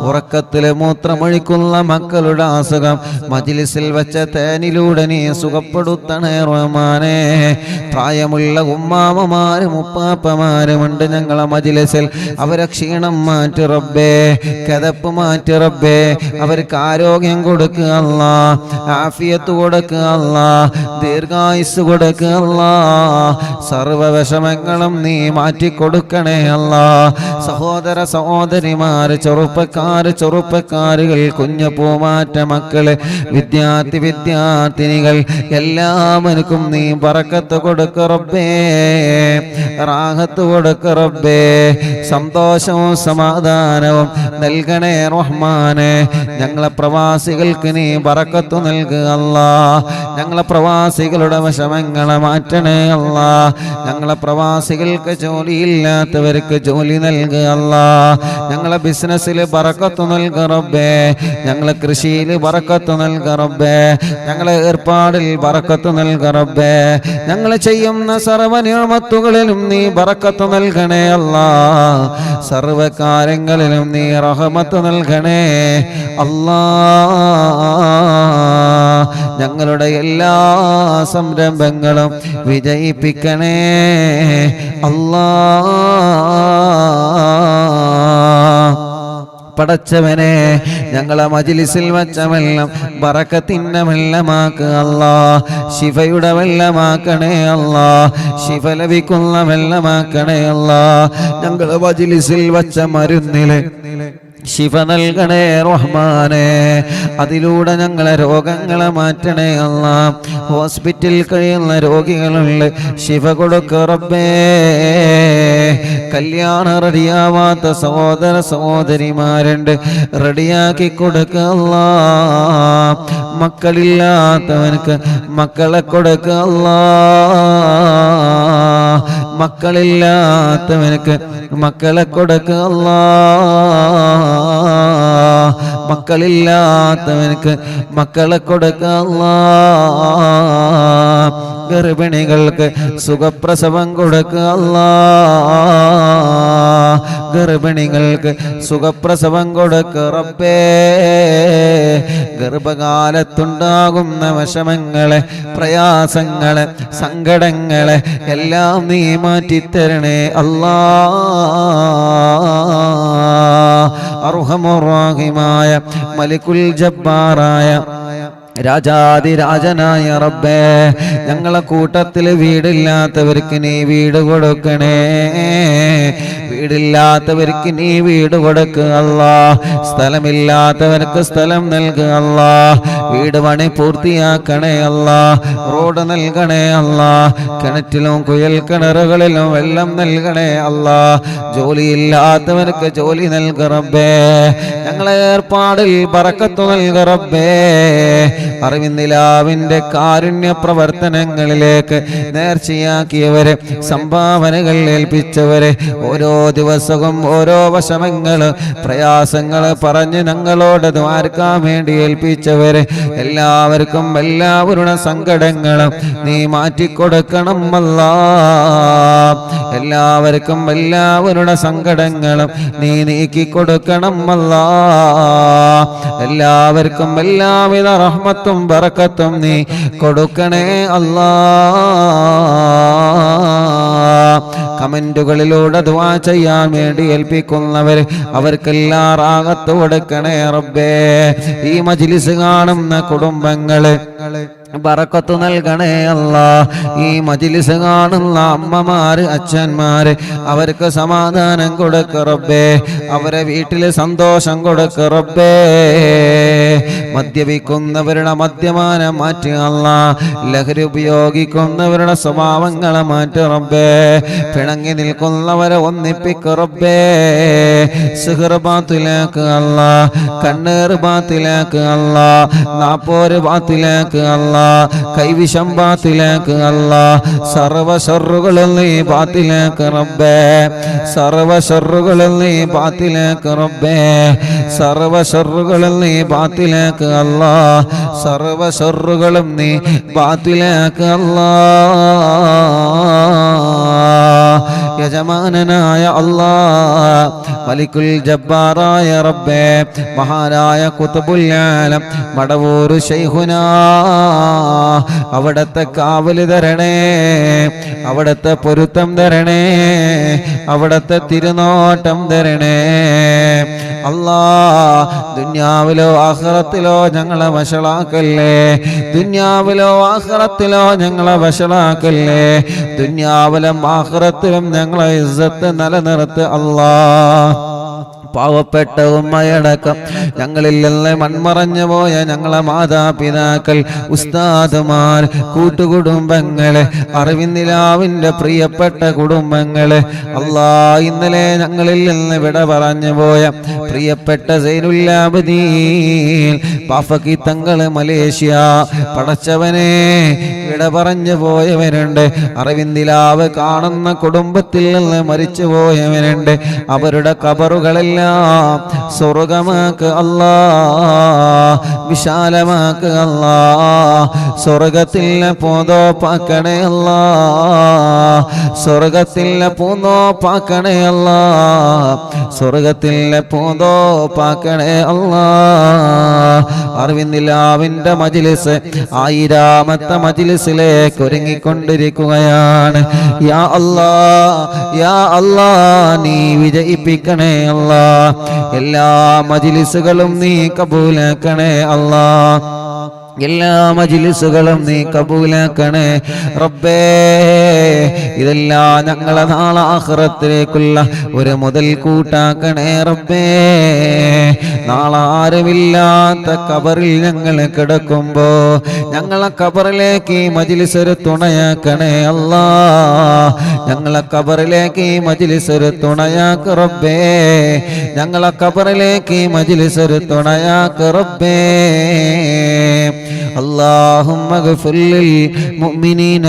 B: ഉറക്കത്തില് മൂത്രമൊഴിക്കുന്ന മക്കളുടെ അസുഖം മജ്ലിസിൽ വെച്ച തേനിലൂടെ നീ സുഖപ്പെടുത്തണേ റഹ്മാനേ. പ്രായമുള്ള ഉമ്മാമമാരും ഉപ്പാപ്പമാരുമുണ്ട് ഞങ്ങളെ മജ്ലിസിൽ, അവരെ ക്ഷീണം മാറ്റി റബ്ബേ, കിതപ്പ് മാറ്റി റബ്ബേ, അവർക്ക് ആരോഗ്യം കൊടുക്കുക അല്ലാ, ആഫിയത്ത് കൊടുക്കുക അല്ലാ, ദീർഘായുസ് കൊടുക്കുക അല്ലാ, സർവ വിഷമങ്ങളും നീ മാറ്റിക്കൊടുക്കണേ അല്ലാ. സഹോദര സഹോദരിമാര്, ചെറുപ്പക്കാരുകൾ, കുഞ്ഞു പൂമാറ്റ മക്കള്, വിദ്യാർത്ഥിനികൾ എല്ലാവർക്കും നീ ബറക്കത്ത് കൊടുക്ക റബ്ബേ, റാഹത്ത് കൊടുക്ക റബ്ബേ, സന്തോഷവും സമാധാനവും നൽകണേ റഹ്മാനെ. ഞങ്ങളെ പ്രവാസികൾക്ക് നീ ബറക്കത്ത് നൽകുക അല്ലാ. ഞങ്ങളെ പ്രവാസികളുടെ വിഷമങ്ങളെ മാറ്റണേ അല്ലാ. ഞങ്ങളെ പ്രവാസികൾക്ക് ജോലിയില്ലാത്തവർക്ക് ജോലി നൽകുക അല്ലാ. ഞങ്ങളെ ബിസിനസ്സിൽ ബറക്കത്ത് നൽകുക റബ്ബേ, ഞങ്ങളെ കൃഷിയിൽ ബറക്കത്ത് നൽകുക റബ്ബേ, ഞങ്ങളെ ഏർപ്പാടിൽ ബറക്കത്ത് നൽകുക റബ്ബേ, ഞങ്ങൾ ചെയ്യുന്ന സർവ്വ നിഅമത്തുകളിലും നീ ബറക്കത്ത് നൽകണേ അല്ലാ. സർവ്വ കാര്യങ്ങളിലും നീ റഹ്മത്ത് നൽകണേ അല്ലാ. ഞങ്ങളുടെ എല്ലാ സംരംഭങ്ങളും വിജയിപ്പിക്കണേ അല്ലാ. പടച്ചവനെ, ഞങ്ങളെ മജ്ലിസിൽ വച്ച വെള്ളം ബറക്കത്തിന്റെ വെള്ളമാക്കുക അല്ലാ. ശിഫയുടെ വെള്ളമാക്കണേ അല്ലാ. ശിഫ ലഭിക്കുന്ന വെള്ളമാക്കണേ അല്ലാ. ഞങ്ങളെ മജ്ലിസിൽ വച്ച മരുന്നില് ശിഫ നൽകണേ റഹ്മാനെ. അതിലൂടെ ഞങ്ങളെ രോഗങ്ങളെ മാറ്റണേ അല്ലാ. ഹോസ്പിറ്റലിൽ കഴിയുന്ന രോഗികളുണ്ട്, ശിഫ കൊടുക്ക റബ്ബേ. കല്യാണം റെഡിയാവാത്ത സഹോദര സഹോദരിമാരുണ്ട്, റെഡിയാക്കി കൊടുക്ക അല്ലാ. മക്കളില്ലാത്തവനക്ക് മക്കളെ കൊടുക്ക അല്ലാ. മക്കളില്ലാത്തവനക്ക് മക്കളെ കൊടുക്ക അല്ലാ. മക്കളില്ലാത്തവനക്ക് മക്കളെ കൊടുക്ക അല്ലാ. ഗർഭിണികൾക്ക് സുഖപ്രസവം കൊടുക്കുക അല്ലാ. ഗർഭിണികൾക്ക് സുഖപ്രസവം കൊടുക്കുക റബ്ബേ. ഗർഭകാലത്തുണ്ടാകുന്ന വിഷമങ്ങളെ, പ്രയാസങ്ങളെ, സങ്കടങ്ങളെ എല്ലാം നീ മാറ്റിത്തരണേ അല്ലാ. അർഹമുർ-റഹീമായ മലിക്കുൽ ജബ്ബാറായ രാജാതിരാജനായ റബ്ബേ, ഞങ്ങളെ കൂട്ടത്തിൽ വീടില്ലാത്തവർക്ക് നീ വീട് കൊടുക്കണേ. വീടില്ലാത്തവർക്ക് നീ വീട് കൊടുക്കുക അല്ലാ. സ്ഥലമില്ലാത്തവർക്ക് സ്ഥലം നൽകുക അല്ലാ. വീട് പണി പൂർത്തിയാക്കണേ അല്ലാ. റോഡ് നൽകണേ അല്ലാ. കിണറ്റിലും കുയൽ കിണറുകളിലും വെള്ളം നൽകണേ അല്ലാ. ജോലിയില്ലാത്തവർക്ക് ജോലി നൽകുക റബ്ബേ. ഞങ്ങളെ ഏർപ്പാടിൽ ബറക്കത്ത് നൽകുക റബ്ബേ. അറിവിന്ദിലാവിന്റെ കാരുണ്യ പ്രവർത്തനങ്ങളിലേക്ക് നേർച്ചയാക്കിയവരെ, സംഭാവനകൾ ഏൽപ്പിച്ചവരെ, ഓരോ ദിവസവും ഓരോ വിഷമങ്ങള്, പ്രയാസങ്ങള് പറഞ്ഞ് ഞങ്ങളോട് ദ്വാരക്കാൻ വേണ്ടി ഏൽപ്പിച്ചവരെ എല്ലാവർക്കും എല്ലാവരുടെ സങ്കടങ്ങളും നീ മാറ്റിക്കൊടുക്കണം അല്ലാ. എല്ലാവർക്കും എല്ലാവരുടെ സങ്കടങ്ങളും നീ നീക്കിക്കൊടുക്കണം അല്ലാ. എല്ലാവർക്കും എല്ലാവിധ റഹ്മത്തും ബറക്കത്തും നീ കൊടുക്കണേ അല്ലാ. കമന്റുകളിലൂടെ ദുആ ചെയ്യാൻ വേണ്ടി ഏൽപ്പിക്കുന്നവർ അവർക്കെല്ലാം റാഹത്ത് കൊടുക്കണേ റബ്ബേ. ഈ മജ്ലിസ് കാണുന്ന കുടുംബങ്ങള് ബറക്കത്ത് നൽകണേ അല്ലാ. ഈ മജ്ലിസ് കാണുന്ന അമ്മമാര്, അച്ഛന്മാര് അവർക്ക് സമാധാനം കൊടുക്ക റബ്ബേ. അവരെ വീട്ടില് സന്തോഷം കൊടുക്ക റബ്ബേ. മദ്യപിക്കുന്നവരുടെ മദ്യപാനം മാറ്റി അല്ലാ. ലഹരി ഉപയോഗിക്കുന്നവരുടെ സ്വഭാവങ്ങളെ മാറ്റി റബ്ബേ. പിണങ്ങി നിൽക്കുന്നവരെ ഒന്നിപ്പിക്ക റബ്ബേ. സിഹർ ബാത്തിലാക്ക് അല്ലാ. കണ്ണേർ ബാത്തിലാക്ക് അല്ലാ. നാപ്പോര് ബാത്തിലാക്ക് അല്ലാ. അല്ലാ കൈവിഷം ബാത്തിലാക്ക് അല്ലാ സർവ ശർറുകളും നീ ബാത്തിലാക്ക് റബ്ബേ സർവ ശർറുകളും നീ ബാത്തിലാക്ക് റബ്ബേ സർവ ശർറുകളും നീ ബാത്തിലാക്ക് അല്ലാ സർവ ശർറുകളും നീ ബാത്തിലാക്ക് അല്ലാ യജമാനനായ അല്ലാ മലിക്കുൽ ജബ്ബാറായ റബ്ബേ മഹാനായ ഖുത്ബുൽ ആലം മടവൂർ ശൈഖുനാ അവിടത്തെ കാവല് തരണേ അവിടത്തെ പൊരുത്തം തരണേ അവിടത്തെ തിരുനോട്ടം തരണേ അല്ലാ ദുനിയാവിലോ ആഖിറത്തിലോ ഞങ്ങളെ വശളാക്കല്ലേ ദുനിയാവിലോ ആഖിറത്തിലോ ഞങ്ങളെ വശളാക്കല്ലേ ദുനിയാവിലും ആഖിറത്തിലും ഞങ്ങളെ ഇസ്സത്ത് നിലനിർത്ത് അല്ലാ പാവപ്പെട്ട ഉമ്മയടക്കം ഞങ്ങളിൽ നിന്ന് മൺമറഞ്ഞു പോയ ഞങ്ങളെ മാതാപിതാക്കൾ ഉസ്താദുമാർ കൂട്ടുകുടുംബങ്ങള് അറിവിന്ദിലാവിന്റെ പ്രിയപ്പെട്ട കുടുംബങ്ങള് അല്ലാ ഇന്നലെ ഞങ്ങളിൽ നിന്ന് വിട പറഞ്ഞു പോയ പ്രിയപ്പെട്ട സൈനുല്ലാബദീൻ പാഫക്കി തങ്ങള് മലേഷ്യ പടച്ചവനെ വിട പറഞ്ഞു പോയവരുണ്ട് അറിവിന്ദിലാവ് കാണുന്ന കുടുംബത്തിൽ നിന്ന് മരിച്ചു പോയവരുണ്ട് അവരുടെ ഖബറുകളെല്ലാം സ്വർഗമാക്ക് അല്ലാ വിശാലമാക്ക് അല്ലാ സ്വർഗത്തിലെ പൂന്തോപ്പാക്കണേ അല്ലാ സ്വർഗത്തിലെ പൂന്തോപ്പാക്കണേ അല്ലാ സ്വർഗത്തിലെ പൂന്തോപ്പാക്കണേ അല്ലാ അറിവിന്ദിലാവിന്റെ മജ്ലിസ് 1000ാമത്തെ മജ്ലിസിലേക്ക് ഒരുങ്ങിക്കൊണ്ടിരിക്കുകയാണ് യാ അല്ലാ യാ അല്ലാ നീ വിജയിപ്പിക്കണേ അല്ലാ എല്ലാ മജ്ലിസുകളും നീ കബൂലാക്കണേ അല്ലാ എല്ലാ മജ്ലിസുകളും നീ കബൂലാക്കണേ റബ്ബേ ഇതെല്ലാം ഞങ്ങളെ നാളെ ആഖിറത്തിലേക്കുള്ള ഒരു മുതൽ കൂട്ടാക്കണേ റബ്ബേ നാളെ ആരുമില്ലാത്ത ഖബറിൽ ഞങ്ങൾ കിടക്കുമ്പോ ഞങ്ങളെ ഖബറിലേക്ക് ഈ മജ്ലിസ് ഒരു തുണയാക്കണേ അല്ലാ ഞങ്ങളെ ഖബറിലേക്ക് ഈ മജ്ലിസ് ഒരു തുണയാക്ക് റബ്ബേ ഞങ്ങളെ ഖബറിലേക്ക് ഈ മജ്ലിസ് ഒരു തുണയാക്ക് റബ്ബേ اللهم اغفر للمؤمنين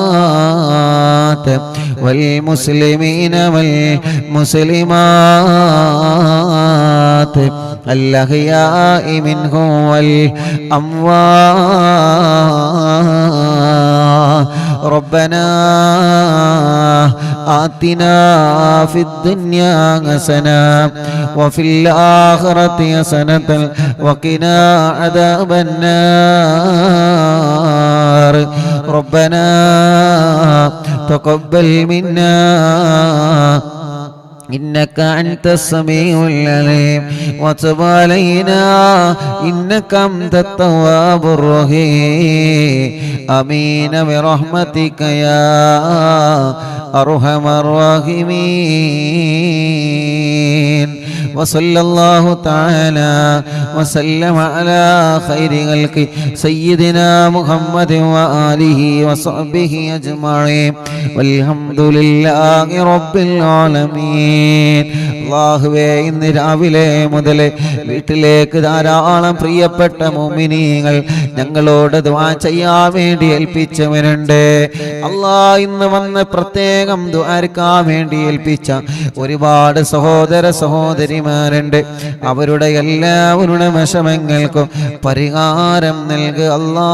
B: والمؤمنات والمسلمين والمسلمات الأحياء منهم والأموات ربنا آتنا في الدنيا حسنة وفي الآخرة حسنة وقنا عذاب النار ربنا تقبل منا إنك أنت السميع العليم وتب علينا إنك أنت التواب الرحيم آمين برحمتك يا أرحم الراحمين وصلى الله تعالى وسلم على خير خلق سيدنا محمد وآله وصحبه أجمعين والحمد لله رب العالمين അല്ലാഹുവേ ഇന്ന് രാവിലെ മുതൽ വീട്ടിലേക്ക് ധാരാളം പ്രിയപ്പെട്ട മുഅ്മിനീങ്ങൾ ഞങ്ങളോട് ദുആ ചെയ്യാൻ വേണ്ടി ഏൽപ്പിച്ചവരുണ്ട് അല്ലാ ഇന്ന് വന്ന് പ്രത്യേകം ദുആർക്കാൻ വേണ്ടി ഏൽപ്പിച്ച ഒരുപാട് സഹോദര സഹോദരിമാരുണ്ട് അവരുടെ എല്ലാവരുടെ വിഷമങ്ങൾക്കും പരിഹാരം നൽകുക അല്ലാ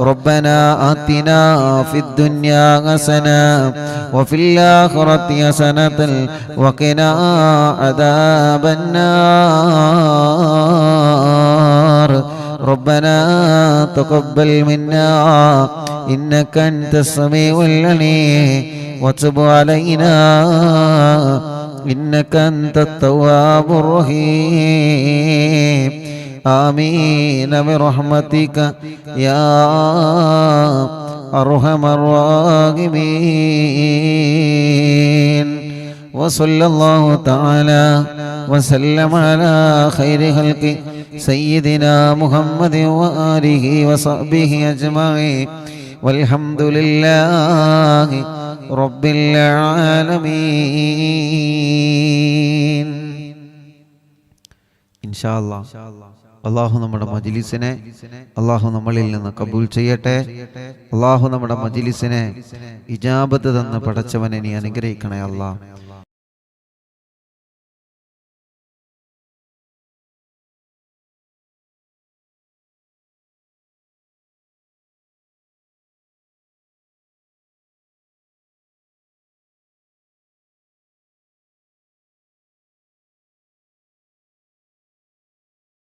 B: ربنا آتنا في الدنيا حسنة وفي الآخرة حسنة وقنا عذاب النار ربنا تقبل منا إنك أنت السميع العليم وتب علينا إنك أنت التواب الرحيم آمين برحمتك يا أرحم الراحمين وصلى الله تعالى وسلم على خير خلق سيدنا محمد وآله وصحبه أجمعين والحمد لله رب العالمين إن شاء الله അള്ളാഹു നമ്മുടെ മജ്ലിസിനെ അള്ളാഹു നമ്മളിൽ നിന്ന് കബൂൽ ചെയ്യട്ടെ. അള്ളാഹു നമ്മുടെ മജ്ലിസിനെ ഇജാബത്ത് തന്ന് പടച്ചവനെ നീ അനുഗ്രഹിക്കണേ അല്ലാഹ്.